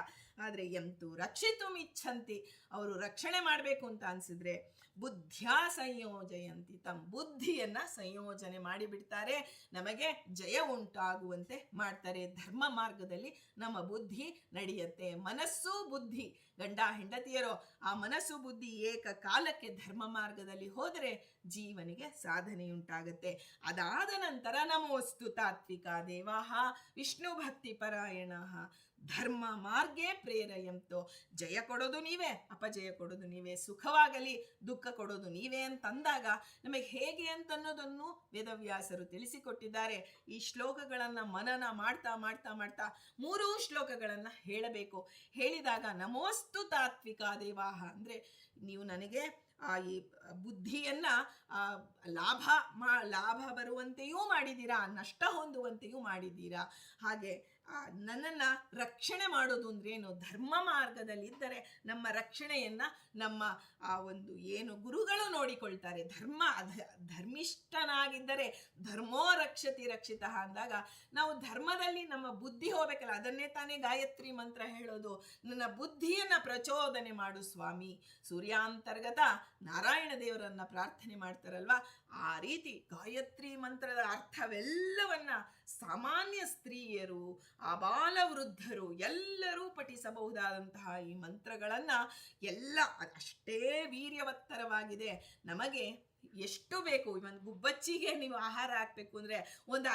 ಆದರೆ ಎಂತೂ ರಕ್ಷಿತು ಇಚ್ಛಂತಿ, ಅವರು ರಕ್ಷಣೆ ಮಾಡಬೇಕು ಅಂತ ಅನ್ಸಿದ್ರೆ ಬುದ್ಧ್ಯಾ ಸಂಯೋಜಯಂತಿ ತಮ್ಮ, ಬುದ್ಧಿಯನ್ನ ಸಂಯೋಜನೆ ಮಾಡಿಬಿಡ್ತಾರೆ, ನಮಗೆ ಜಯ ಉಂಟಾಗುವಂತೆ ಮಾಡ್ತಾರೆ. ಧರ್ಮ ಮಾರ್ಗದಲ್ಲಿ ನಮ್ಮ ಬುದ್ಧಿ ನಡೆಯುತ್ತೆ. ಮನಸ್ಸು ಬುದ್ಧಿ, ಗಂಡ ಹೆಂಡತಿಯರೋ ಆ ಮನಸ್ಸು ಬುದ್ಧಿ ಏಕಕಾಲಕ್ಕೆ ಧರ್ಮ ಮಾರ್ಗದಲ್ಲಿ ಹೋದರೆ ಜೀವನಿಗೆ ಸಾಧನೆಯುಂಟಾಗುತ್ತೆ. ಅದಾದ ನಂತರ ನಮೋಸ್ತು ತಾತ್ವಿಕ ದೇವಾಹ ವಿಷ್ಣು ಭಕ್ತಿ ಪರಾಯಣ ಧರ್ಮ ಮಾರ್ಗೇ ಪ್ರೇರಯಂತೋ, ಜಯ ಕೊಡೋದು ನೀವೇ, ಅಪಜಯ ಕೊಡೋದು ನೀವೇ, ಸುಖವಾಗಲಿ ದುಃಖ ಕೊಡೋದು ನೀವೇ ಅಂತಂದಾಗ ನಮಗೆ ಹೇಗೆ ಅಂತನ್ನೋದನ್ನು ವೇದವ್ಯಾಸರು ತಿಳಿಸಿಕೊಟ್ಟಿದ್ದಾರೆ. ಈ ಶ್ಲೋಕಗಳನ್ನು ಮನನ ಮಾಡ್ತಾ ಮಾಡ್ತಾ ಮಾಡ್ತಾ 3 ಶ್ಲೋಕಗಳನ್ನು ಹೇಳಬೇಕು. ಹೇಳಿದಾಗ ನಮೋಸ್ತು ತಾತ್ವಿಕ ದೇವಾಹ ಅಂದರೆ ನೀವು ನನಗೆ ಈ ಬುದ್ಧಿಯನ್ನ ಲಾಭ ಬರುವಂತೆಯೂ ಮಾಡಿದ್ದೀರಾ, ನಷ್ಟ ಹೊಂದುವಂತೆಯೂ ಮಾಡಿದ್ದೀರಾ. ಹಾಗೆ ನನ್ನನ್ನು ರಕ್ಷಣೆ ಮಾಡೋದು ಅಂದ್ರೇನು, ಧರ್ಮ ಮಾರ್ಗದಲ್ಲಿದ್ದರೆ ನಮ್ಮ ರಕ್ಷಣೆಯನ್ನು ನಮ್ಮ ಒಂದು ಏನು ಗುರುಗಳು ನೋಡಿಕೊಳ್ತಾರೆ. ಧರ್ಮಿಷ್ಠನಾಗಿದ್ದರೆ ಧರ್ಮೋ ರಕ್ಷತಿ ರಕ್ಷಿತ ಅಂದಾಗ ನಾವು ಧರ್ಮದಲ್ಲಿ ನಮ್ಮ ಬುದ್ಧಿ ಹೋಗ್ಬೇಕಲ್ಲ, ಅದನ್ನೇ ತಾನೇ ಗಾಯತ್ರಿ ಮಂತ್ರ ಹೇಳೋದು. ನನ್ನ ಬುದ್ಧಿಯನ್ನು ಪ್ರಚೋದನೆ ಮಾಡು ಸ್ವಾಮಿ. ಸೂರ್ಯಾಂತರ್ಗತ ನಾರಾಯಣ ದೇವರನ್ನ ಪ್ರಾರ್ಥನೆ ಮಾಡ್ತಾರಲ್ವಾ, ಆ ರೀತಿ ಗಾಯತ್ರಿ ಮಂತ್ರದ ಅರ್ಥವೆಲ್ಲವನ್ನ ಸಾಮಾನ್ಯ ಸ್ತ್ರೀಯರು, ಆಬಾಲ ವೃದ್ಧರು ಎಲ್ಲರೂ ಪಠಿಸಬಹುದಾದಂತಹ ಈ ಮಂತ್ರಗಳನ್ನು ಎಲ್ಲ ಅಷ್ಟೇ ವೀರ್ಯವತ್ತರವಾಗಿದೆ. ನಮಗೆ ಎಷ್ಟು ಬೇಕು, ಒಂದು ಗುಬ್ಬಚ್ಚಿಗೆ ನೀವು ಆಹಾರ ಹಾಕಬೇಕು ಅಂದರೆ ಒಂದು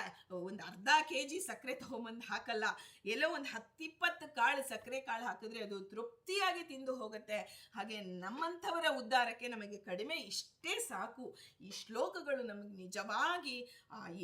ಅರ್ಧ kg ಸಕ್ಕರೆ ತೊಗೊಂಬಂದು ಹಾಕಲ್ಲ, ಎಲ್ಲೋ ಒಂದು 10-20 ಕಾಳು ಸಕ್ಕರೆ ಕಾಳು ಹಾಕಿದ್ರೆ ಅದು ತೃಪ್ತಿಯಾಗಿ ತಿಂದು ಹೋಗುತ್ತೆ. ಹಾಗೆ ನಮ್ಮಂಥವರ ಉದ್ಧಾರಕ್ಕೆ ನಮಗೆ ಕಡಿಮೆ ಇಷ್ಟೇ ಸಾಕು. ಈ ಶ್ಲೋಕಗಳು ನಮಗೆ ನಿಜವಾಗಿ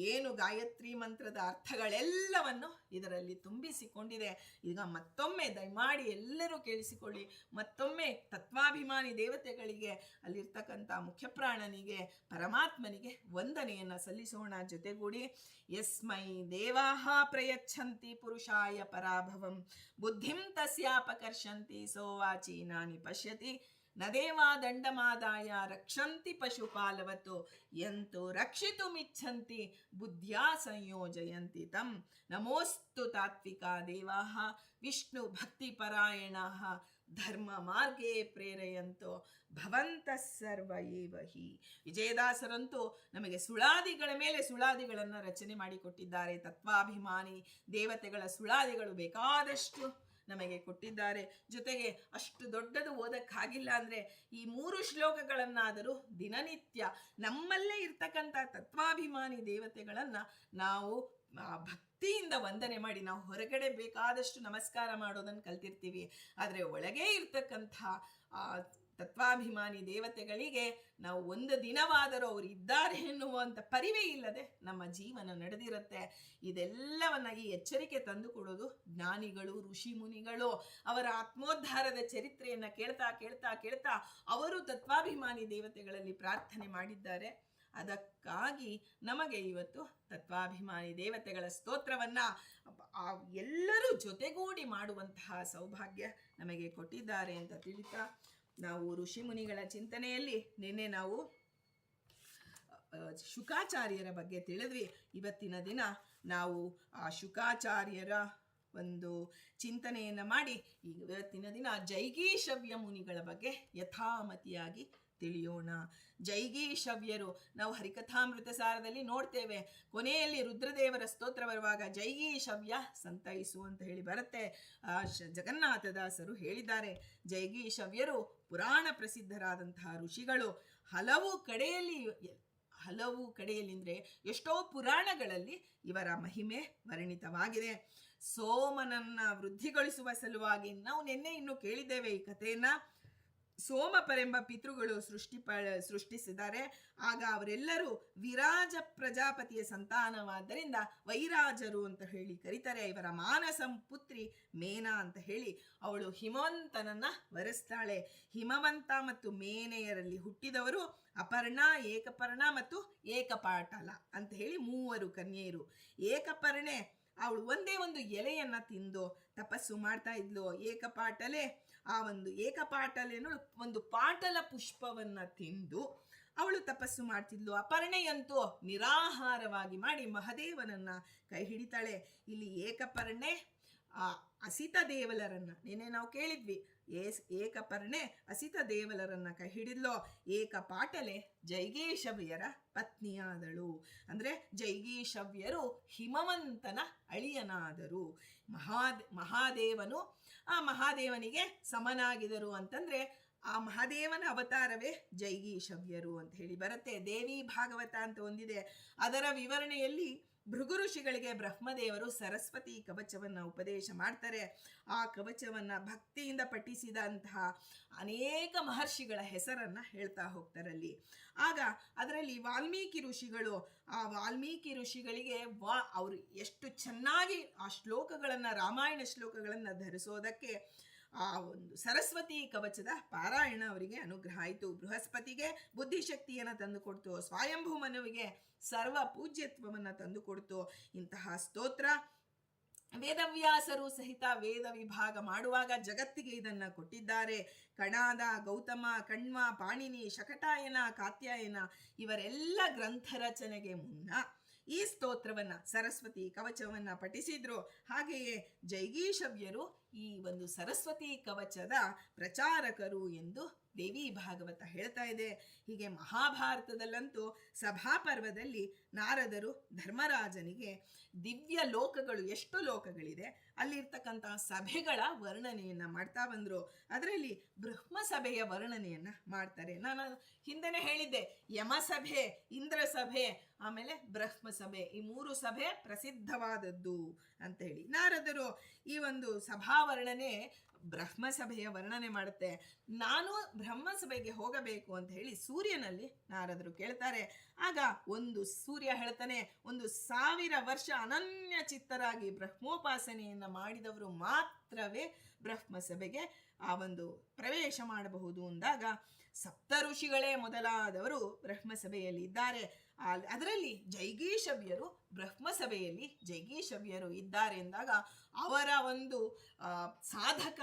ಏನು ಗಾಯತ್ರಿ ಮಂತ್ರದ ಅರ್ಥಗಳೆಲ್ಲವನ್ನು ಇದರಲ್ಲಿ ತುಂಬಿಸಿಕೊಂಡಿದೆ. ಈಗ ಮತ್ತೊಮ್ಮೆ ದಯಮಾಡಿ ಎಲ್ಲರೂ ಕೇಳಿಸಿಕೊಳ್ಳಿ. ಮತ್ತೊಮ್ಮೆ ತತ್ವಾಭಿಮಾನಿ ದೇವತೆಗಳಿಗೆ, ಅಲ್ಲಿರ್ತಕ್ಕಂಥ ಮುಖ್ಯಪ್ರಾಣನಿಗೆ, ಪರಮಾತ್ಮನಿಗೆ ವಂದನೆಯನ್ನು ಸಲ್ಲಿಸೋಣ ಜೊತೆಗೂಡಿ. ಯಸ್ಮೈ ದೇವಾಹ ಪ್ರಯಚ್ಛಂತಿ ಪುರುಷಾಯ ಪರಾಭವಂ ಬುದ್ಧಿಂ ತಸ್ಯಾಪಕರ್ಷಂತಿ ಸೋವಾಚಿ ನಾನಿ ಪಶ್ಯತಿ ನ ದೇವಾ ದಂಡಮಾದಾಯ ರಕ್ಷಂತಿ ಪಶುಪಾಲವತ್ತು ಎಂತು ರಕ್ಷಿತುಮಿಚ್ಛಂತಿ ಬುದ್ಧ್ಯಾ ಸಂಯೋಜಯಂತಿ ತಂ. ನಮೋಸ್ತು ತಾತ್ವಿಕ ದೇವಾಹ ವಿಷ್ಣು ಭಕ್ತಿ ಪರಾಯಣಾಃ ಧರ್ಮ ಮಾರ್ಗೇ ಪ್ರೇರಯಂತೋ ಭವಂತಃ ಸರ್ವ ಏವ ಹಿ. ವಿಜಯದಾಸರಂತೂ ನಮಗೆ ಸುಳಾದಿಗಳ ಮೇಲೆ ಸುಳಾದಿಗಳನ್ನು ರಚನೆ ಮಾಡಿಕೊಟ್ಟಿದ್ದಾರೆ. ತತ್ವಾಭಿಮಾನಿ ದೇವತೆಗಳ ಸುಳಾದಿಗಳು ಬೇಕಾದಷ್ಟು ನಮಗೆ ಕೊಟ್ಟಿದ್ದಾರೆ. ಜೊತೆಗೆ ಅಷ್ಟು ದೊಡ್ಡದು ಓದಕ್ಕಾಗಿಲ್ಲ ಅಂದರೆ ಈ 3 ಶ್ಲೋಕಗಳನ್ನಾದರೂ ದಿನನಿತ್ಯ ನಮ್ಮಲ್ಲೇ ಇರ್ತಕ್ಕಂಥ ತತ್ವಾಭಿಮಾನಿ ದೇವತೆಗಳನ್ನು ನಾವು ಭಕ್ತಿಯಿಂದ ವಂದನೆ ಮಾಡಿ, ನಾವು ಹೊರಗಡೆ ಬೇಕಾದಷ್ಟು ನಮಸ್ಕಾರ ಮಾಡೋದನ್ನು ಕಲ್ತಿರ್ತೀವಿ, ಆದರೆ ಒಳಗೆ ಇರ್ತಕ್ಕಂಥ ತತ್ವಾಭಿಮಾನಿ ದೇವತೆಗಳಿಗೆ ನಾವು ಒಂದು ದಿನವಾದರೂ ಅವರು ಇದ್ದಾರೆ ಎನ್ನುವಂಥ ಪರಿವೇ ಇಲ್ಲದೆ ನಮ್ಮ ಜೀವನ ನಡೆದಿರುತ್ತೆ. ಇದೆಲ್ಲವನ್ನ ಈ ಎಚ್ಚರಿಕೆ ತಂದು ಕೊಡೋದು ಜ್ಞಾನಿಗಳು, ಋಷಿ ಮುನಿಗಳು. ಅವರ ಆತ್ಮೋದ್ಧಾರದ ಚರಿತ್ರೆಯನ್ನು ಕೇಳ್ತಾ ಕೇಳ್ತಾ ಕೇಳ್ತಾ ಅವರು ತತ್ವಾಭಿಮಾನಿ ದೇವತೆಗಳಲ್ಲಿ ಪ್ರಾರ್ಥನೆ ಮಾಡಿದ್ದಾರೆ. ಅದಕ್ಕಾಗಿ ನಮಗೆ ಇವತ್ತು ತತ್ವಾಭಿಮಾನಿ ದೇವತೆಗಳ ಸ್ತೋತ್ರವನ್ನ ಎಲ್ಲರೂ ಜೊತೆಗೂಡಿ ಮಾಡುವಂತಹ ಸೌಭಾಗ್ಯ ನಮಗೆ ಕೊಟ್ಟಿದ್ದಾರೆ ಅಂತ ತಿಳಿತಾ, ನಾವು ಋಷಿ ಮುನಿಗಳ ಚಿಂತನೆಯಲ್ಲಿ ನಿನ್ನೆ ನಾವು ಶುಕಾಚಾರ್ಯರ ಬಗ್ಗೆ ತಿಳಿದ್ವಿ. ಇವತ್ತಿನ ದಿನ ನಾವು ಆ ಶುಕಾಚಾರ್ಯರ ಒಂದು ಚಿಂತನೆಯನ್ನು ಮಾಡಿ ಇವತ್ತಿನ ದಿನ ಜೈಗೀಷವ್ಯ ಮುನಿಗಳ ಬಗ್ಗೆ ಯಥಾಮತಿಯಾಗಿ ತಿಳಿಯೋಣ. ಜೈಗೀಷವ್ಯರು ನಾವು ಹರಿಕಥಾಮೃತ ಸಾರದಲ್ಲಿ ನೋಡ್ತೇವೆ. ಕೊನೆಯಲ್ಲಿ ರುದ್ರದೇವರ ಸ್ತೋತ್ರ ಬರುವಾಗ ಜೈಗೀಷವ್ಯ ಸಂತೈಸು ಅಂತ ಹೇಳಿ ಬರುತ್ತೆ. ಜಗನ್ನಾಥದಾಸರು ಹೇಳಿದ್ದಾರೆ, ಜೈಗೀಷವ್ಯರು ಪುರಾಣ ಪ್ರಸಿದ್ಧರಾದಂತಹ ಋಷಿಗಳು. ಹಲವು ಕಡೆಯಲ್ಲಿ ಅಂದರೆ ಎಷ್ಟೋ ಪುರಾಣಗಳಲ್ಲಿ ಇವರ ಮಹಿಮೆ ವರ್ಣಿತವಾಗಿದೆ. ಸೋಮನನ್ನ ವೃದ್ಧಿಗೊಳಿಸುವ ಸಲುವಾಗಿ ನಾವು ನಿನ್ನೆ ಇನ್ನು ಕೇಳಿದ್ದೇವೆ ಈ ಕಥೆಯನ್ನ. ಸೋಮಪರೆಂಬ ಪಿತೃಗಳು ಸೃಷ್ಟಿಸಿದ್ದಾರೆ. ಆಗ ಅವರೆಲ್ಲರೂ ವಿರಾಜ ಪ್ರಜಾಪತಿಯ ಸಂತಾನವಾದ್ದರಿಂದ ವೈರಾಜರು ಅಂತ ಹೇಳಿ ಕರೀತಾರೆ. ಇವರ ಮಾನಸಂ ಪುತ್ರಿ ಮೇನಾ ಅಂತ ಹೇಳಿ ಅವಳು ಹಿಮವಂತನನ್ನ ವರಿಸ್ತಾಳೆ. ಹಿಮವಂತ ಮತ್ತು ಮೇನೆಯರಲ್ಲಿ ಹುಟ್ಟಿದವರು ಅಪರ್ಣ, ಏಕಪರ್ಣ ಮತ್ತು ಏಕಪಾಟಲ ಅಂತ ಹೇಳಿ 3 ಕನ್ಯೆಯರು. ಏಕಪರ್ಣೆ ಅವಳು ಒಂದೇ ಒಂದು ಎಲೆಯನ್ನ ತಿಂದು ತಪಸ್ಸು ಮಾಡ್ತಾ ಇದ್ಲು. ಏಕಪಾಟಲೇನು ಒಂದು ಪಾಟಲ ಪುಷ್ಪವನ್ನ ತಿಂದು ಅವಳು ತಪಸ್ಸು ಮಾಡ್ತಿದ್ಲು. ಅಪರ್ಣೆಯಂತೂ ನಿರಾಹಾರವಾಗಿ ಮಾಡಿ ಮಹದೇವನನ್ನ ಕೈ ಹಿಡಿತಾಳೆ. ಇಲ್ಲಿ ಏಕಪರ್ಣೆ ಅಸಿತ ದೇವಲರನ್ನ ನಿನ್ನೆ ನಾವು ಕೇಳಿದ್ವಿ. ಏಕಪರ್ಣೆ ಅಸಿತ ದೇವಲರನ್ನ ಕೈ ಹಿಡಿದ್ಲು. ಏಕಪಾಟಲೆ ಜೈಗೀಷವ್ಯರ ಪತ್ನಿಯಾದಳು. ಅಂದ್ರೆ ಜೈಗೀಷವ್ಯರು ಹಿಮವಂತನ ಅಳಿಯನಾದರು. ಮಹಾದೇವನು ಆ ಮಹಾದೇವನಿಗೆ ಸಮನಾಗಿದರು ಅಂತಂದ್ರೆ ಆ ಮಹಾದೇವನ ಅವತಾರವೇ ಜೈಗೀಷವ್ಯರು ಅಂತ ಹೇಳಿ ಬರುತ್ತೆ. ದೇವಿ ಭಾಗವತ ಅಂತ ಒಂದಿದೆ. ಅದರ ವಿವರಣೆಯಲ್ಲಿ ಭೃಗು ಋಷಿಗಳಿಗೆ ಬ್ರಹ್ಮದೇವರು ಸರಸ್ವತಿ ಕವಚವನ್ನು ಉಪದೇಶ ಮಾಡ್ತಾರೆ. ಆ ಕವಚವನ್ನು ಭಕ್ತಿಯಿಂದ ಪಠಿಸಿದಂತಹ ಅನೇಕ ಮಹರ್ಷಿಗಳ ಹೆಸರನ್ನು ಹೇಳ್ತಾ ಹೋಗ್ತಾರಲ್ಲಿ. ಆಗ ಅದರಲ್ಲಿ ವಾಲ್ಮೀಕಿ ಋಷಿಗಳಿಗೆ ಅವರು ಎಷ್ಟು ಚೆನ್ನಾಗಿ ಆ ಶ್ಲೋಕಗಳನ್ನು, ರಾಮಾಯಣ ಶ್ಲೋಕಗಳನ್ನು ಧರಿಸೋದಕ್ಕೆ ಆ ಒಂದು ಸರಸ್ವತಿ ಕವಚದ ಪಾರಾಯಣ ಅವರಿಗೆ ಅನುಗ್ರಹ ಆಯಿತು. ಬೃಹಸ್ಪತಿಗೆ ಬುದ್ಧಿಶಕ್ತಿಯನ್ನು ತಂದುಕೊಡ್ತು. ಸ್ವಯಂಭೂ ಮನುವಿಗೆ ಸರ್ವ ಪೂಜ್ಯತ್ವವನ್ನು ತಂದುಕೊಡ್ತು. ಇಂತಹ ಸ್ತೋತ್ರ ವೇದವ್ಯಾಸರು ಸಹಿತ ವೇದ ವಿಭಾಗ ಮಾಡುವಾಗ ಜಗತ್ತಿಗೆ ಇದನ್ನು ಕೊಟ್ಟಿದ್ದಾರೆ. ಕಣಾದ, ಗೌತಮ, ಕಣ್ವ, ಪಾಣಿನಿ, ಶಕಟಾಯನ, ಕಾತ್ಯಾಯನ ಇವರೆಲ್ಲ ಗ್ರಂಥ ರಚನೆಗೆ ಮುನ್ನ ಈ ಸ್ತೋತ್ರವನ್ನು, ಸರಸ್ವತಿ ಕವಚವನ್ನು ಪಠಿಸಿದ್ರು. ಹಾಗೆಯೇ ಜೈಗೀಷವ್ಯರು ಈ ಒಂದು ಸರಸ್ವತಿ ಕವಚದ ಪ್ರಚಾರಕರು ಎಂದು ದೇವಿ ಭಾಗವತ ಹೇಳ್ತಾ ಇದೆ. ಹೀಗೆ ಮಹಾಭಾರತದಲ್ಲಂತೂ ಸಭಾಪರ್ವದಲ್ಲಿ ನಾರದರು ಧರ್ಮರಾಜನಿಗೆ ದಿವ್ಯ ಲೋಕಗಳು, ಎಷ್ಟು ಲೋಕಗಳಿದೆ ಅಲ್ಲಿರ್ತಕ್ಕಂತಹ ಸಭೆಗಳ ವರ್ಣನೆಯನ್ನು ಮಾಡ್ತಾ ಬಂದರು. ಅದರಲ್ಲಿ ಬ್ರಹ್ಮಸಭೆಯ ವರ್ಣನೆಯನ್ನು ಮಾಡ್ತಾರೆ. ನಾನು ಹಿಂದೆನೇ ಹೇಳಿದ್ದೆ, ಯಮಸಭೆ, ಇಂದ್ರ ಸಭೆ, ಆಮೇಲೆ ಬ್ರಹ್ಮಸಭೆ, ಈ 3 ಸಭೆ ಪ್ರಸಿದ್ಧವಾದದ್ದು ಅಂತ ಹೇಳಿ ನಾರದರು ಈ ಒಂದು ಸಭಾ ವರ್ಣನೆ, ಬ್ರಹ್ಮಸಭೆಯ ವರ್ಣನೆ ಮಾಡುತ್ತೆ. ನಾನು ಬ್ರಹ್ಮಸಭೆಗೆ ಹೋಗಬೇಕು ಅಂತ ಹೇಳಿ ಸೂರ್ಯನಲ್ಲಿ ನಾರದರು ಕೇಳ್ತಾರೆ. ಆಗ ಒಂದು ಸೂರ್ಯ ಹೇಳ್ತಾನೆ, 1000 ವರ್ಷ ಅನನ್ಯ ಚಿತ್ತರಾಗಿ ಬ್ರಹ್ಮೋಪಾಸನೆಯನ್ನು ಮಾಡಿದವರು ಮಾತ್ರವೇ ಬ್ರಹ್ಮಸಭೆಗೆ ಆ ಒಂದು ಪ್ರವೇಶ ಮಾಡಬಹುದು ಅಂದಾಗ ಸಪ್ತ ಋಷಿಗಳೇ ಮೊದಲಾದವರು ಬ್ರಹ್ಮಸಭೆಯಲ್ಲಿ ಇದ್ದಾರೆ. ಅದರಲ್ಲಿ ಜೈಗೀಷವ್ಯರು ಬ್ರಹ್ಮಸಭೆಯಲ್ಲಿ ಜೈಗೀಷವ್ಯರು ಇದ್ದಾರೆ ಎಂದಾಗ ಅವರ ಒಂದು ಸಾಧಕ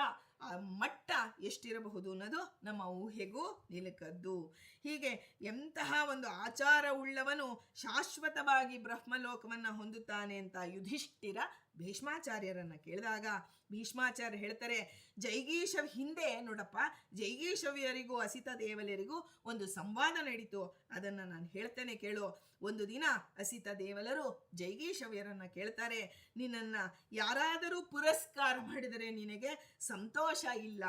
ಮಟ್ಟ ಎಷ್ಟಿರಬಹುದು ಅನ್ನೋದು ನಮ್ಮ ಊಹೆಗೂ ನಿಲುಕದ್ದು. ಹೀಗೆ ಎಂತಹ ಒಂದು ಆಚಾರವುಳ್ಳವನು ಶಾಶ್ವತವಾಗಿ ಬ್ರಹ್ಮಲೋಕವನ್ನು ಹೊಂದುತ್ತಾನೆ ಅಂತ ಯುಧಿಷ್ಠಿರ ಭೀಷ್ಮಾಚಾರ್ಯರನ್ನು ಕೇಳಿದಾಗ ಭೀಷ್ಮಾಚಾರ್ಯ ಹೇಳ್ತಾರೆ, ಹಿಂದೆ ನೋಡಪ್ಪ, ಜೈಗೀಷವ್ಯರಿಗೂ ಅಸಿತ ದೇವಲರಿಗೂ ಒಂದು ಸಂವಾದ ನಡೀತು, ಅದನ್ನು ನಾನು ಹೇಳ್ತೇನೆ ಕೇಳು. ಒಂದು ದಿನ ಅಸಿತ ದೇವಲರು ಜೈಗೀಷವ್ಯರನ್ನು ಕೇಳ್ತಾರೆ, ನಿನ್ನನ್ನು ಯಾರಾದರೂ ಪುರಸ್ಕಾರ ಮಾಡಿದರೆ ನಿನಗೆ ಸಂತೋಷ ಇಲ್ಲ,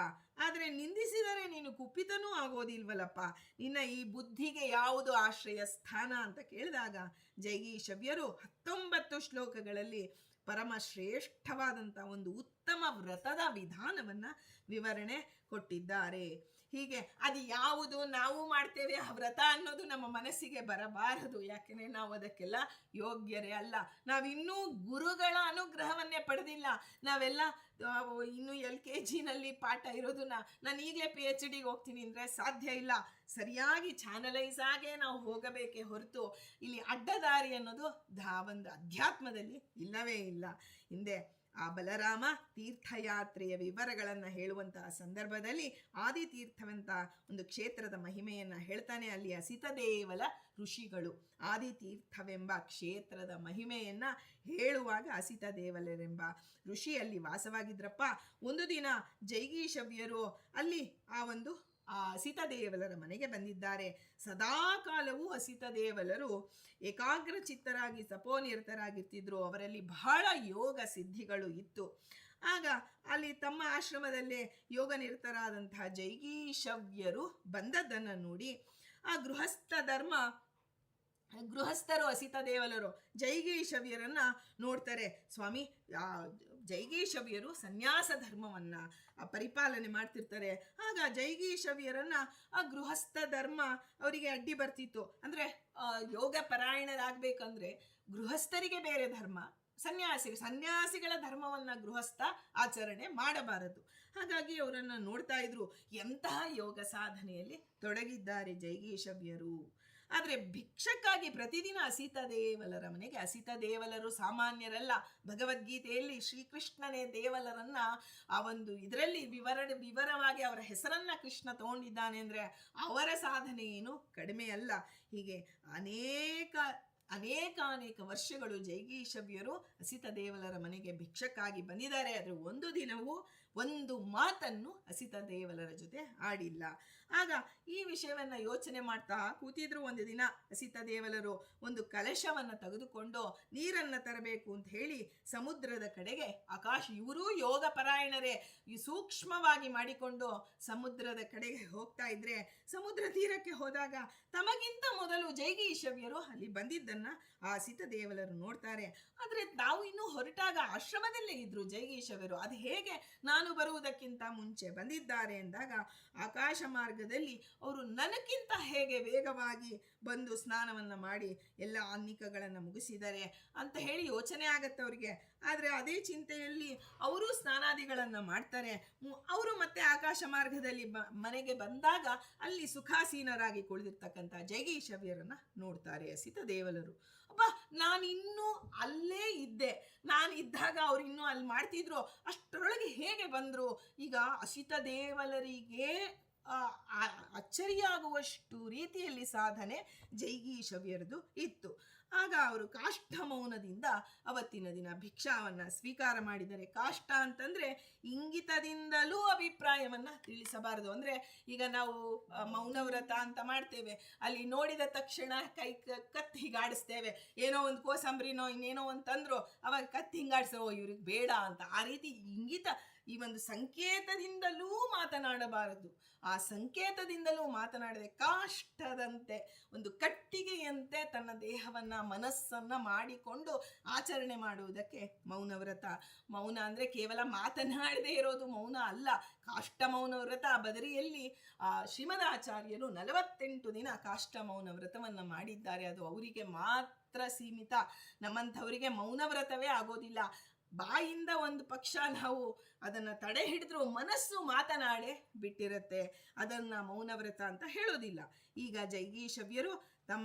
ಆದರೆ ನಿಂದಿಸಿದರೆ ನೀನು ಕುಪಿತನೂ ಆಗೋದಿಲ್ವಲ್ಲಪ್ಪ, ನಿನ್ನ ಈ ಬುದ್ಧಿಗೆ ಯಾವುದು ಆಶ್ರಯ ಸ್ಥಾನ ಅಂತ ಕೇಳಿದಾಗ ಜೈಗೀಷವ್ಯರು 19 ಶ್ಲೋಕಗಳಲ್ಲಿ ಪರಮ ಶ್ರೇಷ್ಠವಾದಂಥ ಒಂದು ಉತ್ತಮ ವ್ರತದ ವಿಧಾನವನ್ನು ವಿವರಣೆ ಕೊಟ್ಟಿದ್ದಾರೆ. ಹೀಗೆ ಅದು ಯಾವುದು ನಾವು ಮಾಡ್ತೇವೆ ಆ ವ್ರತ ಅನ್ನೋದು ನಮ್ಮ ಮನಸ್ಸಿಗೆ ಬರಬಾರದು. ಯಾಕೆಂದರೆ ನಾವು ಅದಕ್ಕೆಲ್ಲ ಯೋಗ್ಯರೇ ಅಲ್ಲ. ನಾವಿನ್ನೂ ಗುರುಗಳ ಅನುಗ್ರಹವನ್ನೇ ಪಡೆದಿಲ್ಲ. ನಾವೆಲ್ಲ ಇನ್ನು LKG ಪಾಠ ಇರೋದು. ನಾನು ಈಗಲೇ PhDಗೆ ಹೋಗ್ತೀನಿ ಅಂದರೆ ಸಾಧ್ಯ ಇಲ್ಲ. ಸರಿಯಾಗಿ ಚಾನಲೈಸ್ ಆಗೇ ನಾವು ಹೋಗಬೇಕೇ ಹೊರತು ಇಲ್ಲಿ ಅಡ್ಡದಾರಿ ಅನ್ನೋದು ಒಂದು ಅಧ್ಯಾತ್ಮದಲ್ಲಿ ಇಲ್ಲವೇ ಇಲ್ಲ. ಹಿಂದೆ ಆ ಬಲರಾಮ ತೀರ್ಥಯಾತ್ರೆಯ ವಿವರಗಳನ್ನು ಹೇಳುವಂತಹ ಸಂದರ್ಭದಲ್ಲಿ ಆದಿತೀರ್ಥವಂತ ಒಂದು ಕ್ಷೇತ್ರದ ಮಹಿಮೆಯನ್ನು ಹೇಳ್ತಾನೆ. ಅಲ್ಲಿ ಅಸಿತದೇವಲ ಋಷಿಗಳು ಆದಿತೀರ್ಥವೆಂಬ ಕ್ಷೇತ್ರದ ಮಹಿಮೆಯನ್ನು ಹೇಳುವಾಗ ಅಸಿತದೇವಲರೆಂಬ ಋಷಿಯಲ್ಲಿ ವಾಸವಾಗಿದ್ರಪ್ಪ. ಒಂದು ದಿನ ಜೈಗೀಷವ್ಯರು ಅಲ್ಲಿ ಆ ಅಸಿತದೇವಲರ ಮನೆಗೆ ಬಂದಿದ್ದಾರೆ. ಸದಾ ಕಾಲವೂ ಅಸಿತದೇವಲರು ಏಕಾಗ್ರ ಚಿತ್ತರಾಗಿ ತಪೋನಿರತರಾಗಿರ್ತಿದ್ರು. ಅವರಲ್ಲಿ ಬಹಳ ಯೋಗ ಸಿದ್ಧಿಗಳು ಇತ್ತು. ಆಗ ಅಲ್ಲಿ ತಮ್ಮ ಆಶ್ರಮದಲ್ಲೇ ಯೋಗ ನಿರತರಾದಂತಹ ಜೈಗೀಷವ್ಯರು ಬಂದದ್ದನ್ನು ನೋಡಿ ಆ ಗೃಹಸ್ಥರು ಅಸಿತದೇವಲರು ಜೈಗೀಷವ್ಯರನ್ನ ನೋಡ್ತಾರೆ. ಸ್ವಾಮಿ, ಜೈಗೀಷವ್ಯರು ಸನ್ಯಾಸ ಧರ್ಮವನ್ನ ಪರಿಪಾಲನೆ ಮಾಡ್ತಿರ್ತಾರೆ. ಆಗ ಜೈಗೀಷವ್ಯರನ್ನ ಆ ಗೃಹಸ್ಥ ಧರ್ಮ ಅವರಿಗೆ ಅಡ್ಡಿ ಬರ್ತಿತ್ತು. ಅಂದ್ರೆ ಯೋಗ ಪರಾಯಣರಾಗಬೇಕಂದ್ರೆ ಗೃಹಸ್ಥರಿಗೆ ಬೇರೆ ಧರ್ಮ, ಸನ್ಯಾಸಿಗಳ ಧರ್ಮವನ್ನ ಗೃಹಸ್ಥ ಆಚರಣೆ ಮಾಡಬಾರದು. ಹಾಗಾಗಿ ಅವರನ್ನು ನೋಡ್ತಾ ಇದ್ರು. ಎಂತಹ ಯೋಗ ಸಾಧನೆಯಲ್ಲಿ ತೊಡಗಿದ್ದಾರೆ ಜೈಗೀಷವ್ಯರು. ಆದರೆ ಭಿಕ್ಷಕ್ಕಾಗಿ ಪ್ರತಿದಿನ ಅಸಿತದೇವಲರ ಮನೆಗೆ, ಅಸಿತದೇವಲರು ಸಾಮಾನ್ಯರಲ್ಲ. ಭಗವದ್ಗೀತೆಯಲ್ಲಿ ಶ್ರೀಕೃಷ್ಣನೇ ದೇವಲರನ್ನ ಆ ಒಂದು ಇದರಲ್ಲಿ ವಿವರವಾಗಿ ಅವರ ಹೆಸರನ್ನ ಕೃಷ್ಣ ತಗೊಂಡಿದ್ದಾನೆ ಅಂದರೆ ಅವರ ಸಾಧನೆ ಏನು ಕಡಿಮೆ ಅಲ್ಲ. ಹೀಗೆ ಅನೇಕ ವರ್ಷಗಳು ಜೈಗೀಷವ್ಯರು ಅಸಿತದೇವಲರ ಮನೆಗೆ ಭಿಕ್ಷಕ್ಕಾಗಿ ಬಂದಿದ್ದಾರೆ. ಆದರೆ ಒಂದು ದಿನವೂ ಒಂದು ಮಾತನ್ನು ಅಸಿತದೇವಲರ ಜೊತೆ ಆಡಿಲ್ಲ. ಆಗ ಈ ವಿಷಯವನ್ನು ಯೋಚನೆ ಮಾಡ್ತಾ ಕೂತಿದ್ರು. ಒಂದು ದಿನ ಅಸಿತದೇವಲರು ಒಂದು ಕಲಶವನ್ನು ತೆಗೆದುಕೊಂಡು ನೀರನ್ನು ತರಬೇಕು ಅಂತ ಹೇಳಿ ಸಮುದ್ರದ ಕಡೆಗೆ ಇವರು ಯೋಗ ಪರಾಯಣರೇ ಸೂಕ್ಷ್ಮವಾಗಿ ಮಾಡಿಕೊಂಡು ಸಮುದ್ರದ ಕಡೆಗೆ ಹೋಗ್ತಾ ಇದ್ರೆ, ಸಮುದ್ರ ತೀರಕ್ಕೆ ಹೋದಾಗ ತಮಗಿಂತ ಮೊದಲು ಜೈಗೀಷವ್ಯರು ಅಲ್ಲಿ ಬಂದಿದ್ದನ್ನ ಆ ಅಸಿತದೇವಲರು ನೋಡ್ತಾರೆ. ಆದರೆ ತಾವು ಇನ್ನೂ ಹೊರಟಾಗ ಆಶ್ರಮದಲ್ಲೇ ಇದ್ರು ಜೈಗೀಷವ್ಯರು. ಅದು ಹೇಗೆ ನಾನು ಬರುವುದಕ್ಕಿಂತ ಮುಂಚೆ ಬಂದಿದ್ದಾರೆ ಎಂದಾಗ ಆಕಾಶ ಮಾರ್ಗದಲ್ಲಿ ಅವರು ನನಗಿಂತ ಹೇಗೆ ವೇಗವಾಗಿ ಬಂದು ಸ್ನಾನವನ್ನು ಮಾಡಿ ಎಲ್ಲ ಆನ್ನಿಕಗಳನ್ನು ಮುಗಿಸಿದ್ದಾರೆ ಅಂತ ಹೇಳಿ ಯೋಚನೆ ಆಗತ್ತೆ ಅವರಿಗೆ. ಆದರೆ ಅದೇ ಚಿಂತೆಯಲ್ಲಿ ಅವರು ಸ್ನಾನಾದಿಗಳನ್ನು ಮಾಡ್ತಾರೆ. ಅವರು ಮತ್ತೆ ಆಕಾಶ ಮಾರ್ಗದಲ್ಲಿ ಮನೆಗೆ ಬಂದಾಗ ಅಲ್ಲಿ ಸುಖಾಸೀನರಾಗಿ ಕುಳಿದಿರ್ತಕ್ಕಂಥ ಜೈಗೀಷವ್ಯರನ್ನ ನೋಡ್ತಾರೆ ಅಸಿತದೇವಲರು. ಅಪ್ಪ, ನಾನಿನ್ನೂ ಅಲ್ಲೇ ಇದ್ದೆ, ನಾನಿದ್ದಾಗ ಅವ್ರು ಇನ್ನೂ ಅಲ್ಲಿ ಮಾಡ್ತಿದ್ರು, ಅಷ್ಟರೊಳಗೆ ಹೇಗೆ ಬಂದರು? ಈಗ ಅಸಿತದೇವಲರಿಗೆ ಅಚ್ಚರಿಯಾಗುವಷ್ಟು ರೀತಿಯಲ್ಲಿ ಸಾಧನೆ ಜೈಗೀಷವ್ಯರದು ಇತ್ತು. ಆಗ ಅವರು ಕಾಷ್ಠ ಮೌನದಿಂದ ಅವತ್ತಿನ ದಿನ ಭಿಕ್ಷಾವನ್ನ ಸ್ವೀಕಾರ ಮಾಡಿದರೆ. ಕಾಷ್ಠ ಅಂತಂದ್ರೆ ಇಂಗಿತದಿಂದಲೂ ಅಭಿಪ್ರಾಯವನ್ನ ತಿಳಿಸಬಾರದು. ಅಂದ್ರೆ ಈಗ ನಾವು ಮೌನವ್ರತ ಅಂತ ಮಾಡ್ತೇವೆ, ಅಲ್ಲಿ ನೋಡಿದ ತಕ್ಷಣ ಕೈ ಕತ್ತು ಹೀಗಾಡಿಸ್ತೇವೆ. ಏನೋ ಒಂದು ಕೋಸಂಬರಿನೋ ಇನ್ನೇನೋ ಒಂದು ತಂದ್ರು, ಅವಾಗ ಕತ್ತು ಹಿಂಗಾಡಿಸೋ ಇವ್ರಿಗೆ ಬೇಡ ಅಂತ. ಆ ರೀತಿ ಇಂಗಿತ, ಈ ಒಂದು ಸಂಕೇತದಿಂದಲೂ ಮಾತನಾಡಬಾರದು. ಆ ಸಂಕೇತದಿಂದಲೂ ಮಾತನಾಡದೆ ಕಾಷ್ಟದಂತೆ ಒಂದು ಕಟ್ಟಿಗೆಯಂತೆ ತನ್ನ ದೇಹವನ್ನ ಮನಸ್ಸನ್ನ ಮಾಡಿಕೊಂಡು ಆಚರಣೆ ಮಾಡುವುದಕ್ಕೆ ಮೌನವ್ರತ. ಮೌನ ಅಂದ್ರೆ ಕೇವಲ ಮಾತನಾಡದೇ ಇರೋದು ಮೌನ ಅಲ್ಲ. ಕಾಷ್ಟ ಮೌನ ವ್ರತ ಬದರಿಯಲ್ಲಿ ಶ್ರೀಮದಾಚಾರ್ಯರು 48 ದಿನ ಕಾಷ್ಟ ಮೌನ ವ್ರತವನ್ನ ಮಾಡಿದ್ದಾರೆ. ಅದು ಅವರಿಗೆ ಮಾತ್ರ ಸೀಮಿತ. ನಮ್ಮಂಥವರಿಗೆ ಮೌನ ವ್ರತವೇ ಆಗೋದಿಲ್ಲ. ಬಾಯಿಂದ ಒಂದು ಪಕ್ಷ ನಾವು ಅದನ್ನು ತಡೆ ಹಿಡಿದ್ರು ಮನಸ್ಸು ಮಾತನಾಡೇ ಬಿಟ್ಟಿರುತ್ತೆ. ಅದನ್ನು ಮೌನವ್ರತ ಅಂತ ಹೇಳೋದಿಲ್ಲ. ಈಗ ಜೈಗೀಷವ್ಯರು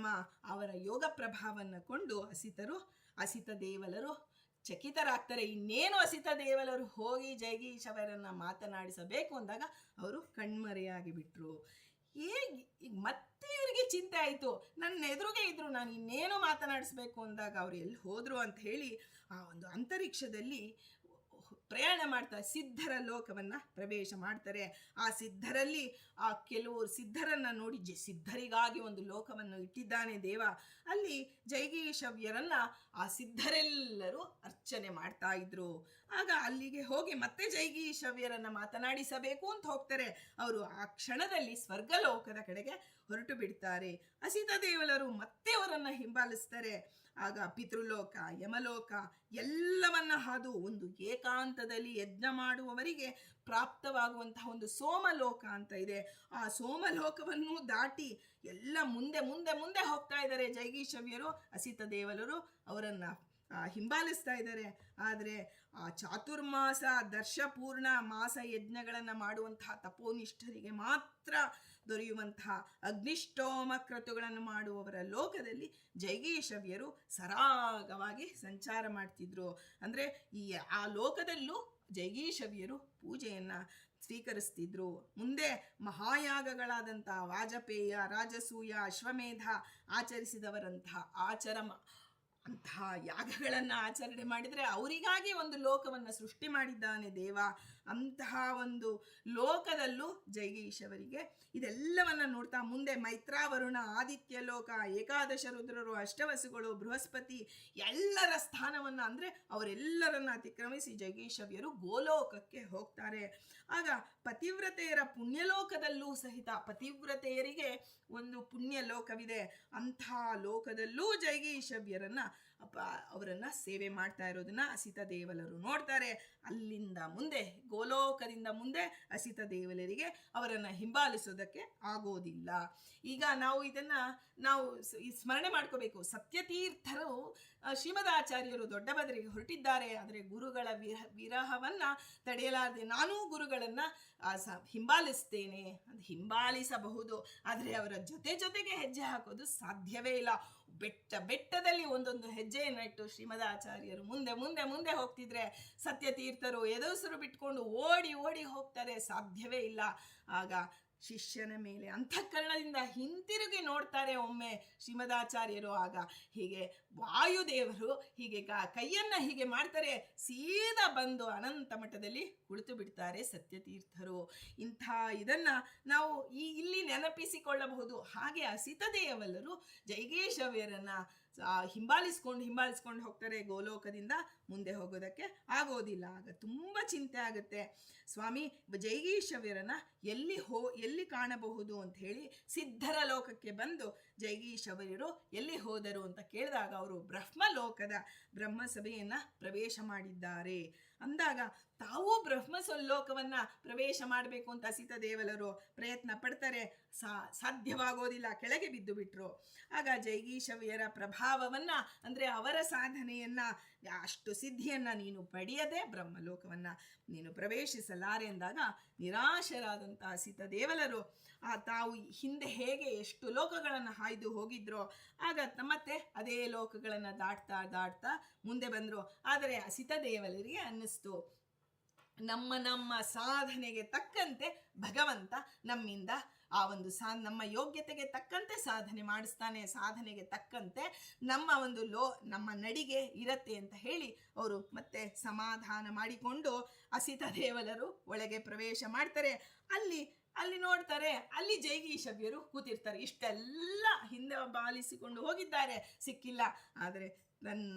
ಅವರ ಯೋಗ ಪ್ರಭಾವವನ್ನು ಕೊಂಡು ಅಸಿತದೇವಲರು ಚಕಿತರಾಗ್ತಾರೆ. ಇನ್ನೇನು ಅಸಿತದೇವಲರು ಹೋಗಿ ಜೈಗೀಷವ್ಯರನ್ನ ಮಾತನಾಡಿಸಬೇಕು ಅಂದಾಗ ಅವರು ಕಣ್ಮರೆಯಾಗಿ ಬಿಟ್ರು. ಈಗ ಮತ್ತೆ ಇವರಿಗೆ ಚಿಂತೆ ಆಯಿತು, ನನ್ನ ಎದುರುಗೆ ಇದ್ರು, ನಾನು ಇನ್ನೇನು ಮಾತನಾಡಿಸ್ಬೇಕು ಅಂದಾಗ ಅವ್ರು ಎಲ್ಲಿ ಹೋದ್ರು ಅಂತ ಹೇಳಿ ಆ ಒಂದು ಅಂತರಿಕ್ಷದಲ್ಲಿ ಪ್ರಯಾಣ ಮಾಡ್ತಾರೆ. ಸಿದ್ಧರ ಲೋಕವನ್ನ ಪ್ರವೇಶ ಮಾಡ್ತಾರೆ. ಆ ಸಿದ್ಧರಲ್ಲಿ ಕೆಲವರು ಸಿದ್ಧರನ್ನ ನೋಡಿ, ಸಿದ್ಧರಿಗಾಗಿ ಒಂದು ಲೋಕವನ್ನು ಇಟ್ಟಿದ್ದಾನೆ ದೇವ. ಅಲ್ಲಿ ಜೈಗೀಷವ್ಯರನ್ನ ಆ ಸಿದ್ಧರೆಲ್ಲರೂ ಅರ್ಚನೆ ಮಾಡ್ತಾ ಇದ್ರು. ಆಗ ಅಲ್ಲಿಗೆ ಹೋಗಿ ಮತ್ತೆ ಜೈಗೀಶವ್ಯರನ್ನ ಮಾತನಾಡಿಸಬೇಕು ಅಂತ ಹೋಗ್ತಾರೆ. ಅವರು ಆ ಕ್ಷಣದಲ್ಲಿ ಸ್ವರ್ಗಲೋಕದ ಕಡೆಗೆ ಹೊರಟು ಬಿಡ್ತಾರೆ. ಅಸಿತ ದೇವಲರು ಮತ್ತೆ ಅವರನ್ನ ಹಿಂಬಾಲಿಸ್ತಾರೆ. ಆಗ ಪಿತೃಲೋಕ, ಯಮಲೋಕ ಎಲ್ಲವನ್ನ ಹಾದು ಒಂದು ಏಕಾಂತದಲ್ಲಿ ಯಜ್ಞ ಮಾಡುವವರಿಗೆ ಪ್ರಾಪ್ತವಾಗುವಂತಹ ಒಂದು ಸೋಮಲೋಕ ಅಂತ ಇದೆ. ಆ ಸೋಮಲೋಕವನ್ನು ದಾಟಿ ಎಲ್ಲ ಮುಂದೆ ಮುಂದೆ ಮುಂದೆ ಹೋಗ್ತಾ ಇದ್ದಾರೆ ಜೈಗೀಶವ್ಯರು. ಅಸಿತ ದೇವಲರು ಅವರನ್ನ ಹಿಂಬಾಲಿಸ್ತಾ ಇದ್ದಾರೆ. ಆದರೆ ಆ ಚಾತುರ್ಮಾಸ ದರ್ಶಪೂರ್ಣ ಮಾಸ ಯಜ್ಞಗಳನ್ನು ಮಾಡುವಂತಹ ತಪೋನಿಷ್ಠರಿಗೆ ಮಾತ್ರ ದೊರೆಯುವಂತಹ ಅಗ್ನಿಷ್ಟೋಮ ಕ್ರತುಗಳನ್ನು ಮಾಡುವವರ ಲೋಕದಲ್ಲಿ ಜೈಗೀಶವ್ಯರು ಸರಾಗವಾಗಿ ಸಂಚಾರ ಮಾಡ್ತಿದ್ರು. ಅಂದರೆ ಆ ಲೋಕದಲ್ಲೂ ಜೈಗೀಶವ್ಯರು ಪೂಜೆಯನ್ನು ಸ್ವೀಕರಿಸ್ತಿದ್ರು. ಮುಂದೆ ಮಹಾಯಾಗಗಳಾದಂಥ ವಾಜಪೇಯ, ರಾಜಸೂಯ, ಅಶ್ವಮೇಧ ಆಚರಿಸಿದವರಂತಹ ಅಂತಹ ಯಾಗಗಳನ್ನು ಆಚರಣೆ ಮಾಡಿದರೆ ಅವರಿಗಾಗಿ ಒಂದು ಲೋಕವನ್ನು ಸೃಷ್ಟಿ ಮಾಡಿದ್ದಾನೆ ದೇವ. ಅಂತಹ ಒಂದು ಲೋಕದಲ್ಲೂ ಜೈಗೀಶವರಿಗೆ ಇದೆಲ್ಲವನ್ನ ನೋಡ್ತಾ ಮುಂದೆ ಮೈತ್ರಾವರುಣ, ಆದಿತ್ಯ ಲೋಕ, ಏಕಾದಶ ರುದ್ರರು, ಅಷ್ಟವಸುಗಳು, ಬೃಹಸ್ಪತಿ ಎಲ್ಲರ ಸ್ಥಾನವನ್ನು ಅಂದರೆ ಅವರೆಲ್ಲರನ್ನ ಅತಿಕ್ರಮಿಸಿ ಜೈಗೀಶವ್ಯರು ಗೋಲೋಕಕ್ಕೆ ಹೋಗ್ತಾರೆ. ಆಗ ಪತಿವ್ರತೆಯರ ಪುಣ್ಯಲೋಕದಲ್ಲೂ ಸಹಿತ ಪತಿವ್ರತೆಯರಿಗೆ ಒಂದು ಪುಣ್ಯ ಲೋಕವಿದೆ. ಅಂಥ ಲೋಕದಲ್ಲೂ ಜೈಗೀಶವ್ಯರನ್ನ ಅವರನ್ನ ಸೇವೆ ಮಾಡ್ತಾ ಇರೋದನ್ನ ಅಸಿತ ದೇವಲರು ನೋಡ್ತಾರೆ. ಅಲ್ಲಿಂದ ಮುಂದೆ ಗೋಲೋಕದಿಂದ ಮುಂದೆ ಅಸಿತ ದೇವಲರಿಗೆ ಅವರನ್ನ ಹಿಂಬಾಲಿಸೋದಕ್ಕೆ ಆಗೋದಿಲ್ಲ. ಈಗ ನಾವು ಇದನ್ನ ಸ್ಮರಣೆ ಮಾಡ್ಕೋಬೇಕು. ಸತ್ಯತೀರ್ಥರು ಶ್ರೀಮದಾಚಾರ್ಯರು ದೊಡ್ಡಬದರಿಗೆ ಹೊರಟಿದ್ದಾರೆ. ಆದರೆ ಗುರುಗಳ ವಿರಹವನ್ನ ತಡೆಯಲಾರದೆ ನಾನೂ ಗುರುಗಳನ್ನ ಹಿಂಬಾಲಿಸ್ತೇನೆ, ಅದು ಹಿಂಬಾಲಿಸಬಹುದು, ಆದರೆ ಅವರ ಜೊತೆಗೆ ಹೆಜ್ಜೆ ಹಾಕೋದು ಸಾಧ್ಯವೇ ಇಲ್ಲ. ಬೆಟ್ಟದಲ್ಲಿ ಒಂದೊಂದು ಹೆಜ್ಜೆಯನ್ನು ಇಟ್ಟು ಶ್ರೀಮದಾಚಾರ್ಯರು ಮುಂದೆ ಮುಂದೆ ಮುಂದೆ ಹೋಗ್ತಿದ್ರೆ ಸತ್ಯತೀರ್ಥರು ಎದುರು ಬಿಟ್ಕೊಂಡು ಓಡಿ ಹೋಗ್ತಾರೆ, ಸಾಧ್ಯವೇ ಇಲ್ಲ. ಆಗ ಶಿಷ್ಯನ ಮೇಲೆ ಅಂತಃಕರಣದಿಂದ ಹಿಂತಿರುಗಿ ನೋಡ್ತಾರೆ ಒಮ್ಮೆ ಶ್ರೀಮದಾಚಾರ್ಯರು. ಆಗ ಹೀಗೆ ವಾಯುದೇವರು ಹೀಗೆ ಕೈಯನ್ನ ಹೀಗೆ ಮಾಡ್ತಾರೆ, ಸೀದಾ ಬಂದು ಅನಂತ ಮಠದಲ್ಲಿ ಕುಳಿತು ಬಿಡ್ತಾರೆ ಸತ್ಯತೀರ್ಥರು. ಇಂಥ ಇದನ್ನ ನಾವು ಇಲ್ಲಿ ನೆನಪಿಸಿಕೊಳ್ಳಬಹುದು. ಹಾಗೆ ಅಸಿತ ದೇವಲರು ಜೈಗೀಶವ್ಯರನ್ನ ಹಿಂಬಾಲಿಸ್ಕೊಂಡು ಹೋಗ್ತಾರೆ. ಗೋಲೋಕದಿಂದ ಮುಂದೆ ಹೋಗೋದಕ್ಕೆ ಆಗೋದಿಲ್ಲ. ಆಗ ತುಂಬ ಚಿಂತೆ ಆಗುತ್ತೆ. ಸ್ವಾಮಿ ಜೈಗೀಶವ್ಯರನ್ನ ಎಲ್ಲಿ ಕಾಣಬಹುದು ಅಂತ ಹೇಳಿ ಸಿದ್ಧರ ಲೋಕಕ್ಕೆ ಬಂದು ಜೈಗೀಶವ್ಯರು ಎಲ್ಲಿ ಹೋದರು ಅಂತ ಕೇಳಿದಾಗ ಅವರು ಬ್ರಹ್ಮಲೋಕದ ಬ್ರಹ್ಮಸಭೆಯನ್ನ ಪ್ರವೇಶ ಮಾಡಿದ್ದಾರೆ ಅಂದಾಗ ತಾವು ಬ್ರಹ್ಮಲೋಕವನ್ನ ಪ್ರವೇಶ ಮಾಡಬೇಕು ಅಂತ ಅಸಿತ ದೇವಲರು ಪ್ರಯತ್ನ ಪಡ್ತಾರೆ. ಸಾಧ್ಯವಾಗೋದಿಲ್ಲ, ಕೆಳಗೆ ಬಿದ್ದು ಬಿಟ್ರು. ಆಗ ಜೈಗೀಶವ್ಯರ ಪ್ರಭಾವವನ್ನ ಅಂದರೆ ಅವರ ಸಾಧನೆಯನ್ನ, ಅಷ್ಟು ಸಿದ್ಧಿಯನ್ನ ನೀನು ಪಡೆಯದೆ ಬ್ರಹ್ಮಲೋಕವನ್ನ ನೀನು ಪ್ರವೇಶಿಸಲಾರೆ ಎಂದಾಗ ನಿರಾಶರಾದಂಥ ಅಸಿತ ದೇವಲರು ತಾವು ಹಿಂದೆ ಹೇಗೆ ಎಷ್ಟು ಲೋಕಗಳನ್ನು ಹಾಯ್ದು ಹೋಗಿದ್ರೋ ಆಗ ಮತ್ತೆ ಅದೇ ಲೋಕಗಳನ್ನು ದಾಟ್ತಾ ಮುಂದೆ ಬಂದರು. ಆದರೆ ಅಸಿತ ದೇವಲರಿಗೆ ಅನ್ನಿಸ್ತು, ನಮ್ಮ ಸಾಧನೆಗೆ ತಕ್ಕಂತೆ ಭಗವಂತ ನಮ್ಮಿಂದ ಆ ಒಂದು ನಮ್ಮ ಯೋಗ್ಯತೆಗೆ ತಕ್ಕಂತೆ ಸಾಧನೆ ಮಾಡಿಸ್ತಾನೆ, ಸಾಧನೆಗೆ ತಕ್ಕಂತೆ ನಮ್ಮ ನಡಿಗೆ ಇರತ್ತೆ ಅಂತ ಹೇಳಿ ಅವರು ಮತ್ತೆ ಸಮಾಧಾನ ಮಾಡಿಕೊಂಡು ಅಸಿತ ದೇವಲರು ಒಳಗೆ ಪ್ರವೇಶ ಮಾಡ್ತಾರೆ. ಅಲ್ಲಿ ನೋಡ್ತಾರೆ, ಅಲ್ಲಿ ಜೈಗೀಶವ್ಯರು ಕೂತಿರ್ತಾರೆ. ಇಷ್ಟೆಲ್ಲ ಹಿಂದೆ ಬಾಲಿಸಿಕೊಂಡು ಹೋಗಿದ್ದಾರೆ, ಸಿಕ್ಕಿಲ್ಲ. ಆದರೆ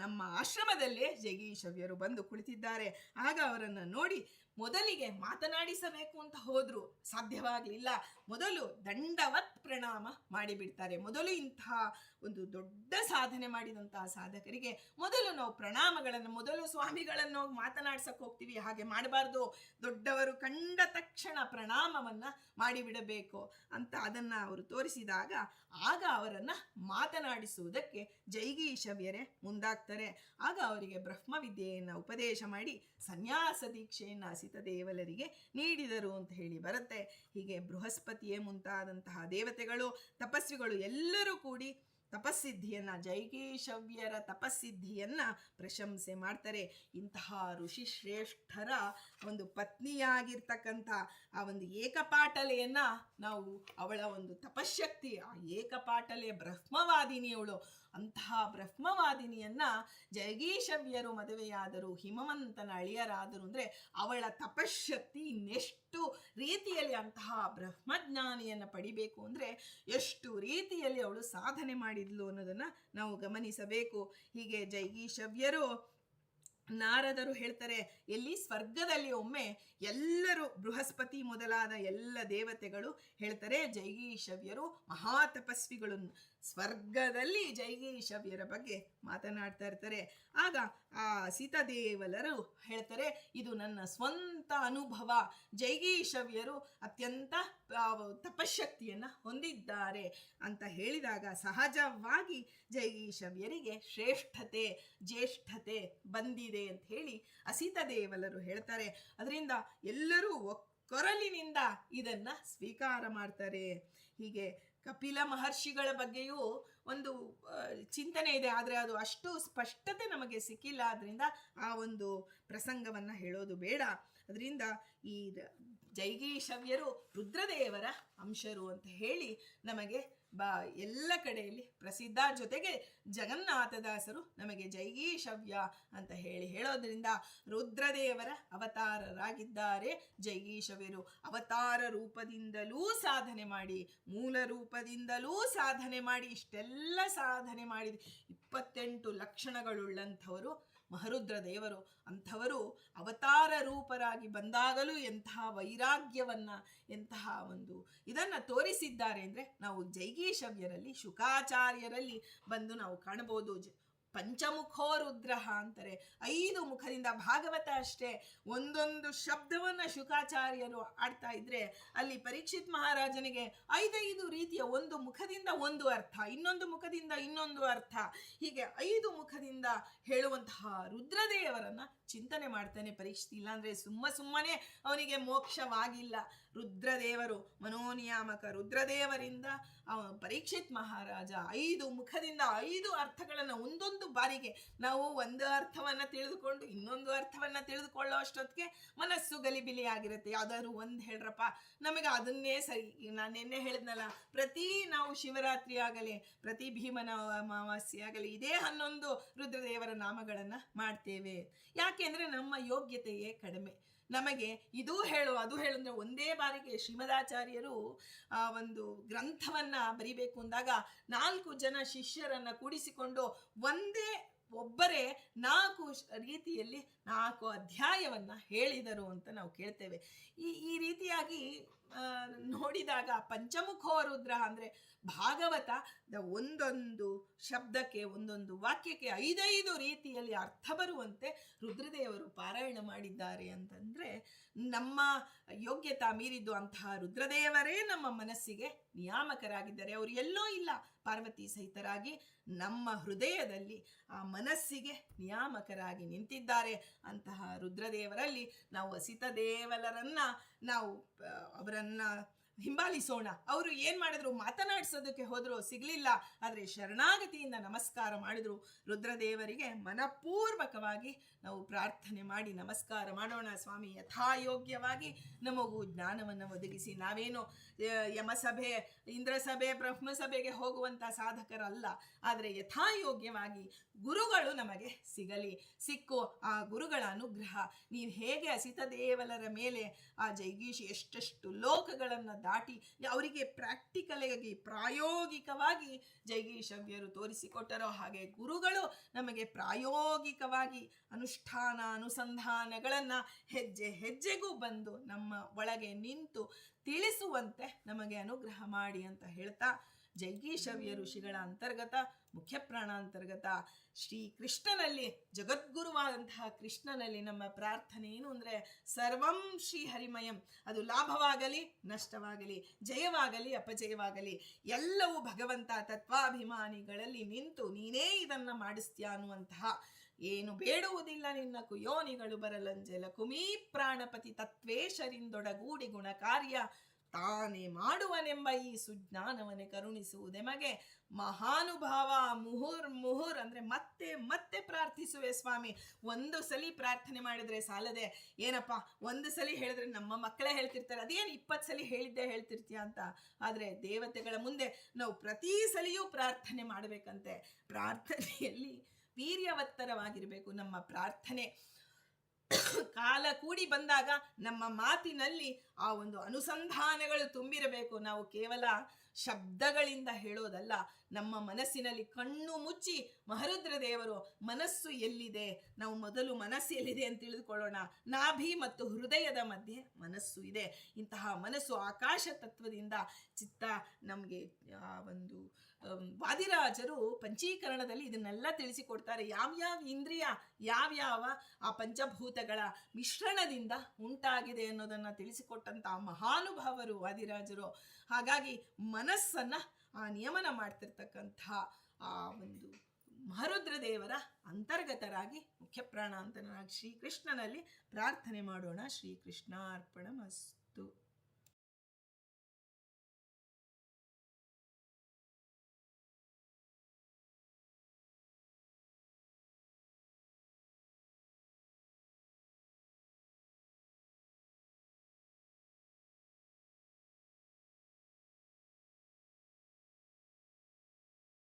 ನಮ್ಮ ಆಶ್ರಮದಲ್ಲೇ ಜೈಗೀಶವ್ಯರು ಬಂದು ಕುಳಿತಿದ್ದಾರೆ. ಆಗ ಅವರನ್ನು ನೋಡಿ ಮೊದಲಿಗೆ ಮಾತನಾಡಿಸಬೇಕು ಅಂತ ಹೋದ್ರು, ಸಾಧ್ಯವಾಗಲಿಲ್ಲ. ಮೊದಲು ದಂಡವತ್ ಪ್ರಣಾಮ ಮಾಡಿಬಿಡ್ತಾರೆ. ಮೊದಲು ಇಂತಹ ಒಂದು ದೊಡ್ಡ ಸಾಧನೆ ಮಾಡಿದಂತಹ ಸಾಧಕರಿಗೆ ಮೊದಲು ನಾವು ಪ್ರಣಾಮಗಳನ್ನು, ಮೊದಲು ಸ್ವಾಮಿಗಳನ್ನು ಮಾತನಾಡ್ಸಕ್ಕೆ ಹೋಗ್ತೀವಿ, ಹಾಗೆ ಮಾಡಬಾರ್ದು. ದೊಡ್ಡವರು ಕಂಡ ತಕ್ಷಣ ಪ್ರಣಾಮವನ್ನ ಮಾಡಿಬಿಡಬೇಕು ಅಂತ ಅದನ್ನ ಅವರು ತೋರಿಸಿದಾಗ ಆಗ ಅವರನ್ನ ಮಾತನಾಡಿಸುವುದಕ್ಕೆ ಜೈಗೀಶವ್ಯರೇ ಮುಂದಾಗ್ತಾರೆ. ಆಗ ಅವರಿಗೆ ಬ್ರಹ್ಮವಿದ್ಯೆಯನ್ನು ಉಪದೇಶ ಮಾಡಿ ಸನ್ಯಾಸ ದೀಕ್ಷೆಯನ್ನು ಅಸಿತ ದೇವಲರಿಗೆ ನೀಡಿದರು ಅಂತ ಹೇಳಿ ಬರುತ್ತೆ. ಹೀಗೆ ಬೃಹಸ್ಪತಿಯೇ ಮುಂತಾದಂತಹ ದೇವತೆಗಳು, ತಪಸ್ವಿಗಳು ಎಲ್ಲರೂ ಕೂಡಿ ತಪಸ್ಸಿದ್ಧಿಯನ್ನ, ಜೈಗೀಶವ್ಯರ ತಪಸ್ಸಿದ್ಧಿಯನ್ನ ಪ್ರಶಂಸೆ ಮಾಡ್ತಾರೆ. ಇಂತಹ ಋಷಿ ಶ್ರೇಷ್ಠರ ಒಂದು ಪತ್ನಿಯಾಗಿರ್ತಕ್ಕಂಥ ಆ ಒಂದು ಏಕಪಾಟಲೆಯನ್ನ ನಾವು, ಅವಳ ಒಂದು ತಪಶಕ್ತಿ, ಆ ಏಕಪಾಟಲೆ ಬ್ರಹ್ಮವಾದಿನಿಯವಳು, ಅಂತಹ ಬ್ರಹ್ಮವಾದಿನಿಯನ್ನ ಜೈಗೀಶವ್ಯರು ಮದುವೆಯಾದರು, ಹಿಮವಂತನ ಅಳಿಯರಾದರು. ಅಂದರೆ ಅವಳ ತಪಶಕ್ತಿ ಇನ್ನೆಷ್ಟು ರೀತಿಯಲ್ಲಿ ಅಂತಹ ಬ್ರಹ್ಮಜ್ಞಾನಿಯನ್ನು ಪಡಿಬೇಕು ಅಂದರೆ ಎಷ್ಟು ರೀತಿಯಲ್ಲಿ ಅವಳು ಸಾಧನೆ ಮಾಡಿದ್ಲು ಅನ್ನೋದನ್ನು ನಾವು ಗಮನಿಸಬೇಕು. ಹೀಗೆ ಜೈಗೀಶವ್ಯರು ನಾರದರು ಹೇಳ್ತಾರೆ, ಎಲ್ಲಿ ಸ್ವರ್ಗದಲ್ಲಿ ಒಮ್ಮೆ ಎಲ್ಲರೂ ಬೃಹಸ್ಪತಿ ಮೊದಲಾದ ಎಲ್ಲ ದೇವತೆಗಳು ಹೇಳ್ತಾರೆ, ಜೈಗೀಷವ್ಯರು ಮಹಾತಪಸ್ವಿಗಳು. ಸ್ವರ್ಗದಲ್ಲಿ ಜೈಗೀಷವ್ಯರ ಬಗ್ಗೆ ಮಾತನಾಡ್ತಾ ಇರ್ತಾರೆ. ಆಗ ಆ ಸೀತಾದೇವಲರು ಹೇಳ್ತಾರೆ, ಇದು ನನ್ನ ಸ್ವಂತ ಅನುಭವ, ಜೈಗೀಷವ್ಯರು ಅತ್ಯಂತ ತಪಶಕ್ತಿಯನ್ನು ಹೊಂದಿದ್ದಾರೆ ಅಂತ ಹೇಳಿದಾಗ ಸಹಜವಾಗಿ ಜೈಗೀಷವ್ಯರಿಗೆ ಶ್ರೇಷ್ಠತೆ ಜ್ಯೇಷ್ಠತೆ ಬಂದಿದೆ ಅಂತ ಹೇಳಿ ಅಸೀತದೇವಲರು ಹೇಳ್ತಾರೆ. ಅದರಿಂದ ಎಲ್ಲರೂ ಒಕ್ಕೊರಲಿನಿಂದ ಇದನ್ನ ಸ್ವೀಕಾರ ಮಾಡ್ತಾರೆ. ಹೀಗೆ ಕಪಿಲ ಮಹರ್ಷಿಗಳ ಬಗ್ಗೆಯೂ ಒಂದು ಚಿಂತನೆ ಇದೆ, ಆದರೆ ಅದು ಅಷ್ಟು ಸ್ಪಷ್ಟತೆ ನಮಗೆ ಸಿಕ್ಕಿಲ್ಲ. ಅದರಿಂದ ಆ ಒಂದು ಪ್ರಸಂಗವನ್ನು ಹೇಳೋದು ಬೇಡ. ಅದರಿಂದ ಈ ಜೈಗೀಷವ್ಯರು ರುದ್ರದೇವರ ಅಂಶರು ಅಂತ ಹೇಳಿ ನಮಗೆ ಎಲ್ಲ ಕಡೆಯಲ್ಲಿ ಪ್ರಸಿದ್ಧ. ಜೊತೆಗೆ ಜಗನ್ನಾಥದಾಸರು ನಮಗೆ ಜೈಗೀಷವ್ಯ ಅಂತ ಹೇಳೋದ್ರಿಂದ ರುದ್ರದೇವರ ಅವತಾರರಾಗಿದ್ದಾರೆ ಜೈಗೀಷವ್ಯರು. ಅವತಾರ ರೂಪದಿಂದಲೂ ಸಾಧನೆ ಮಾಡಿ, ಮೂಲ ರೂಪದಿಂದಲೂ ಸಾಧನೆ ಮಾಡಿ, ಇಷ್ಟೆಲ್ಲ ಸಾಧನೆ ಮಾಡಿದ 28 ಲಕ್ಷಣಗಳುಳ್ಳಂಥವರು ಮಹರುದ್ರ ದೇವರು. ಅಂಥವರು ಅವತಾರ ರೂಪರಾಗಿ ಬಂದಾಗಲೂ ಎಂತಹ ವೈರಾಗ್ಯವನ್ನ, ಎಂತಹ ಒಂದು ಇದನ್ನು ತೋರಿಸಿದ್ದಾರೆ ಅಂದರೆ ನಾವು ಜೈಗೀಷವ್ಯರಲ್ಲಿ, ಶುಕಾಚಾರ್ಯರಲ್ಲಿ ಬಂದು ನಾವು ಕಾಣಬಹುದು. ಪಂಚಮುಖೋ ರುದ್ರ ಅಂತಾರೆ, 5 ಮುಖದಿಂದ. ಭಾಗವತ ಅಷ್ಟೇ, ಒಂದೊಂದು ಶಬ್ದವನ್ನು ಶುಕಾಚಾರ್ಯರು ಆಡ್ತಾ ಇದ್ರೆ ಅಲ್ಲಿ ಪರೀಕ್ಷಿತ್ ಮಹಾರಾಜನಿಗೆ 5 ರೀತಿಯ, ಒಂದು ಮುಖದಿಂದ ಒಂದು ಅರ್ಥ, ಇನ್ನೊಂದು ಮುಖದಿಂದ ಇನ್ನೊಂದು ಅರ್ಥ, ಹೀಗೆ 5 ಮುಖದಿಂದ ಹೇಳುವಂತಹ ರುದ್ರದೇವರನ್ನ ಚಿಂತನೆ ಮಾಡ್ತಾನೆ ಪರೀಕ್ಷಿತ್. ಇಲ್ಲಾಂದ್ರೆ ಸುಮ್ಮನೆ ಅವನಿಗೆ ಮೋಕ್ಷವಾಗಿಲ್ಲ. ರುದ್ರದೇವರು, ಮನೋನಿಯಾಮಕ ರುದ್ರದೇವರಿಂದ ಪರೀಕ್ಷಿತ್ ಮಹಾರಾಜ 5 ಮುಖದಿಂದ 5 ಅರ್ಥಗಳನ್ನು ಒಂದೊಂದು ಬಾರಿಗೆ ನಾವು ಒಂದು ಅರ್ಥವನ್ನು ತಿಳಿದುಕೊಂಡು ಇನ್ನೊಂದು ಅರ್ಥವನ್ನು ತಿಳಿದುಕೊಳ್ಳೋ ಅಷ್ಟೊತ್ತಿಗೆ ಮನಸ್ಸು ಗಲಿಬಿಲಿ ಆಗಿರುತ್ತೆ. ಯಾವ್ದಾದ್ರು ಒಂದು ಹೇಳ್ರಪ್ಪ, ನಮಗೆ ಅದನ್ನೇ ಸರಿ. ನಾನು ನಿನ್ನೆ ಹೇಳಿದ್ನಲ್ಲ, ಪ್ರತಿ ನಾವು ಶಿವರಾತ್ರಿ ಆಗಲಿ, ಪ್ರತಿ ಭೀಮನ ಅಮಾವಾಸ್ಯೆ ಆಗಲಿ ಇದೇ 11 ರುದ್ರದೇವರ ನಾಮಗಳನ್ನು ಮಾಡ್ತೇವೆ. ಯಾಕೆ ಅಂದರೆ ನಮ್ಮ ಯೋಗ್ಯತೆಯೇ ಕಡಿಮೆ. ನಮಗೆ ಇದು ಹೇಳು ಅದು ಹೇಳು ಅಂದರೆ ಒಂದೇ ಬಾರಿಗೆ ಶ್ರೀಮದಾಚಾರ್ಯರು ಒಂದು ಗ್ರಂಥವನ್ನ ಬರಿಬೇಕು ಅಂದಾಗ 4 ಜನ ಶಿಷ್ಯರನ್ನ ಕೂಡಿಸಿಕೊಂಡು ಒಬ್ಬರೇ 4 ರೀತಿಯಲ್ಲಿ 4 ಅಧ್ಯಾಯವನ್ನ ಹೇಳಿದರು ಅಂತ ನಾವು ಕೇಳ್ತೇವೆ. ಈ ರೀತಿಯಾಗಿ ನೋಡಿದಾಗ ಪಂಚಮುಖೋ ರುದ್ರ ಅಂದರೆ ಭಾಗವತ ಒಂದೊಂದು ಶಬ್ದಕ್ಕೆ, ಒಂದೊಂದು ವಾಕ್ಯಕ್ಕೆ 5 ರೀತಿಯಲ್ಲಿ ಅರ್ಥ ಬರುವಂತೆ ರುದ್ರದೇವರು ಪಾರಾಯಣ ಮಾಡಿದ್ದಾರೆ ಅಂತಂದರೆ ನಮ್ಮ ಯೋಗ್ಯತಾ ಮೀರಿದ್ದು ಅಂತಹ ರುದ್ರದೇವರೇ ನಮ್ಮ ಮನಸ್ಸಿಗೆ ನಿಯಾಮಕರಾಗಿದ್ದಾರೆ. ಅವರು ಎಲ್ಲೋ ಇಲ್ಲ, ಪಾರ್ವತಿ ಸಹಿತರಾಗಿ ನಮ್ಮ ಹೃದಯದಲ್ಲಿ ಆ ಮನಸ್ಸಿಗೆ ನಿಯಾಮಕರಾಗಿ ನಿಂತಿದ್ದಾರೆ. ಅಂತಹ ರುದ್ರದೇವರಲ್ಲಿ ನಾವು ಅಸಿತದೇವಲರನ್ನ ನಾವು ಅವರನ್ನ ಹಿಂಬಾಲಿಸೋಣ. ಅವರು ಏನು ಮಾಡಿದ್ರು, ಮಾತನಾಡಿಸೋದಕ್ಕೆ ಹೋದ್ರು, ಸಿಗಲಿಲ್ಲ. ಆದರೆ ಶರಣಾಗತಿಯಿಂದ ನಮಸ್ಕಾರ ಮಾಡಿದ್ರು. ರುದ್ರದೇವರಿಗೆ ಮನಪೂರ್ವಕವಾಗಿ ನಾವು ಪ್ರಾರ್ಥನೆ ಮಾಡಿ ನಮಸ್ಕಾರ ಮಾಡೋಣ. ಸ್ವಾಮಿ, ಯಥಾಯೋಗ್ಯವಾಗಿ ನಮಗೂ ಜ್ಞಾನವನ್ನು ಒದಗಿಸಿ. ನಾವೇನು ಯಮಸಭೆ, ಇಂದ್ರಸಭೆ, ಬ್ರಹ್ಮಸಭೆಗೆ ಹೋಗುವಂಥ ಸಾಧಕರಲ್ಲ. ಆದರೆ ಯಥಾಯೋಗ್ಯವಾಗಿ ಗುರುಗಳು ನಮಗೆ ಸಿಕ್ಕು ಆ ಗುರುಗಳ ಅನುಗ್ರಹ. ನೀವು ಹೇಗೆ ಅಸಿತದೇವಲರ ಮೇಲೆ ಆ ಜೈಗೀಶಿ ಎಷ್ಟೆಷ್ಟು ಲೋಕಗಳನ್ನು ದಾಟಿ ಅವರಿಗೆ ಪ್ರಾಕ್ಟಿಕಲ್ ಆಗಿ ಪ್ರಾಯೋಗಿಕವಾಗಿ ಜೈಗೀಷವ್ಯರು ತೋರಿಸಿಕೊಟ್ಟರೋ, ಹಾಗೆ ಗುರುಗಳು ನಮಗೆ ಪ್ರಾಯೋಗಿಕವಾಗಿ ಅನುಸಂಧಾನಗಳನ್ನು ಹೆಜ್ಜೆ ಹೆಜ್ಜೆಗೂ ಬಂದು ನಮ್ಮ ಒಳಗೆ ನಿಂತು ತಿಳಿಸುವಂತೆ ನಮಗೆ ಅನುಗ್ರಹ ಮಾಡಿ ಅಂತ ಹೇಳ್ತಾ, ಜೈಗೀಷವ್ಯ ಋಷಿಗಳ ಅಂತರ್ಗತ, ಮುಖ್ಯ ಪ್ರಾಣಾಂತರ್ಗತ ಶ್ರೀ ಕೃಷ್ಣನಲ್ಲಿ, ಜಗದ್ಗುರುವಾದಂತಹ ಕೃಷ್ಣನಲ್ಲಿ ನಮ್ಮ ಪ್ರಾರ್ಥನೆ ಏನು ಅಂದರೆ, ಸರ್ವಂ ಶ್ರೀ ಹರಿಮಯಂ. ಅದು ಲಾಭವಾಗಲಿ ನಷ್ಟವಾಗಲಿ, ಜಯವಾಗಲಿ ಅಪಜಯವಾಗಲಿ, ಎಲ್ಲವೂ ಭಗವಂತ ತತ್ವಾಭಿಮಾನಿಗಳಲ್ಲಿ ನಿಂತು ನೀನೇ ಇದನ್ನು ಮಾಡಿಸ್ತೀಯ ಅನ್ನುವಂತಹ, ಏನು ಬೇಡುವುದಿಲ್ಲ ನಿನ್ನ ಕುಯೋನಿಗಳು ಬರಲಂಜೆಲ ಕುಮೀ ಪ್ರಾಣಪತಿ ತತ್ವೇಶರಿಂದೊಡಗೂಡಿ ಗುಣ ಕಾರ್ಯ ತಾನೇ ಮಾಡುವನೆಂಬ ಈ ಸುಜ್ಞಾನವನ್ನೇ ಕರುಣಿಸುವುದೆಮಗೆ ಮಹಾನುಭಾವ. ಮುಹುರ್ ಅಂದರೆ ಮತ್ತೆ ಮತ್ತೆ ಪ್ರಾರ್ಥಿಸುವೆ ಸ್ವಾಮಿ. ಒಂದು ಸಲ ಪ್ರಾರ್ಥನೆ ಮಾಡಿದರೆ ಸಾಲದೆ, ಏನಪ್ಪ ಒಂದು ಸಲ ಹೇಳಿದ್ರೆ ನಮ್ಮ ಮಕ್ಕಳೇ ಹೇಳ್ತಿರ್ತಾರೆ, ಅದೇನು 20 ಸಲ ಹೇಳ್ತಿರ್ತೀಯ ಅಂತ. ಆದರೆ ದೇವತೆಗಳ ಮುಂದೆ ನಾವು ಪ್ರತಿ ಸಲಿಯೂ ಪ್ರಾರ್ಥನೆ ಮಾಡಬೇಕಂತೆ. ಪ್ರಾರ್ಥನೆಯಲ್ಲಿ ವೀರ್ಯವತ್ತರವಾಗಿರಬೇಕು ನಮ್ಮ ಪ್ರಾರ್ಥನೆ. ಕಾಲ ಕೂಡಿ ಬಂದಾಗ ನಮ್ಮ ಮಾತಿನಲ್ಲಿ ಆ ಒಂದು ಅನುಸಂಧಾನಗಳು ತುಂಬಿರಬೇಕು. ನಾವು ಕೇವಲ ಶಬ್ದಗಳಿಂದ ಹೇಳೋದಲ್ಲ, ನಮ್ಮ ಮನಸ್ಸಿನಲ್ಲಿ ಕಣ್ಣು ಮುಚ್ಚಿ ಮಹರುದ್ರ ದೇವರು ಮನಸ್ಸು ಎಲ್ಲಿದೆ, ನಾವು ಮೊದಲು ಮನಸ್ಸು ಎಲ್ಲಿದೆ ಅಂತ ತಿಳಿದುಕೊಳ್ಳೋಣ. ನಾಭಿ ಮತ್ತು ಹೃದಯದ ಮಧ್ಯೆ ಮನಸ್ಸು ಇದೆ. ಇಂತಹ ಮನಸ್ಸು ಆಕಾಶ ತತ್ವದಿಂದ ಚಿತ್ತ ನಮಗೆ ಒಂದು ವಾದಿರಾಜರು ಪಂಚೀಕರಣದಲ್ಲಿ ಇದನ್ನೆಲ್ಲ ತಿಳಿಸಿಕೊಡ್ತಾರೆ. ಯಾವ್ಯಾವ ಇಂದ್ರಿಯ ಯಾವ್ಯಾವ ಆ ಪಂಚಭೂತಗಳ ಮಿಶ್ರಣದಿಂದ ಉಂಟಾಗಿದೆ ಅನ್ನೋದನ್ನು ತಿಳಿಸಿಕೊಟ್ಟಂತಹ ಮಹಾನುಭಾವರು ವಾದಿರಾಜರು. ಹಾಗಾಗಿ ಮನಸ್ಸನ್ನು ಆ ನಿಯಮನ ಮಾಡ್ತಿರ್ತಕ್ಕಂಥ ಆ ಒಂದು ಮಹರುದ್ರ ದೇವರ ಅಂತರ್ಗತರಾಗಿ ಮುಖ್ಯ ಪ್ರಾಣಾಂತರನಾಗಿ ಶ್ರೀಕೃಷ್ಣನಲ್ಲಿ ಪ್ರಾರ್ಥನೆ ಮಾಡೋಣ. ಶ್ರೀಕೃಷ್ಣಾರ್ಪಣಮಸ್ತು.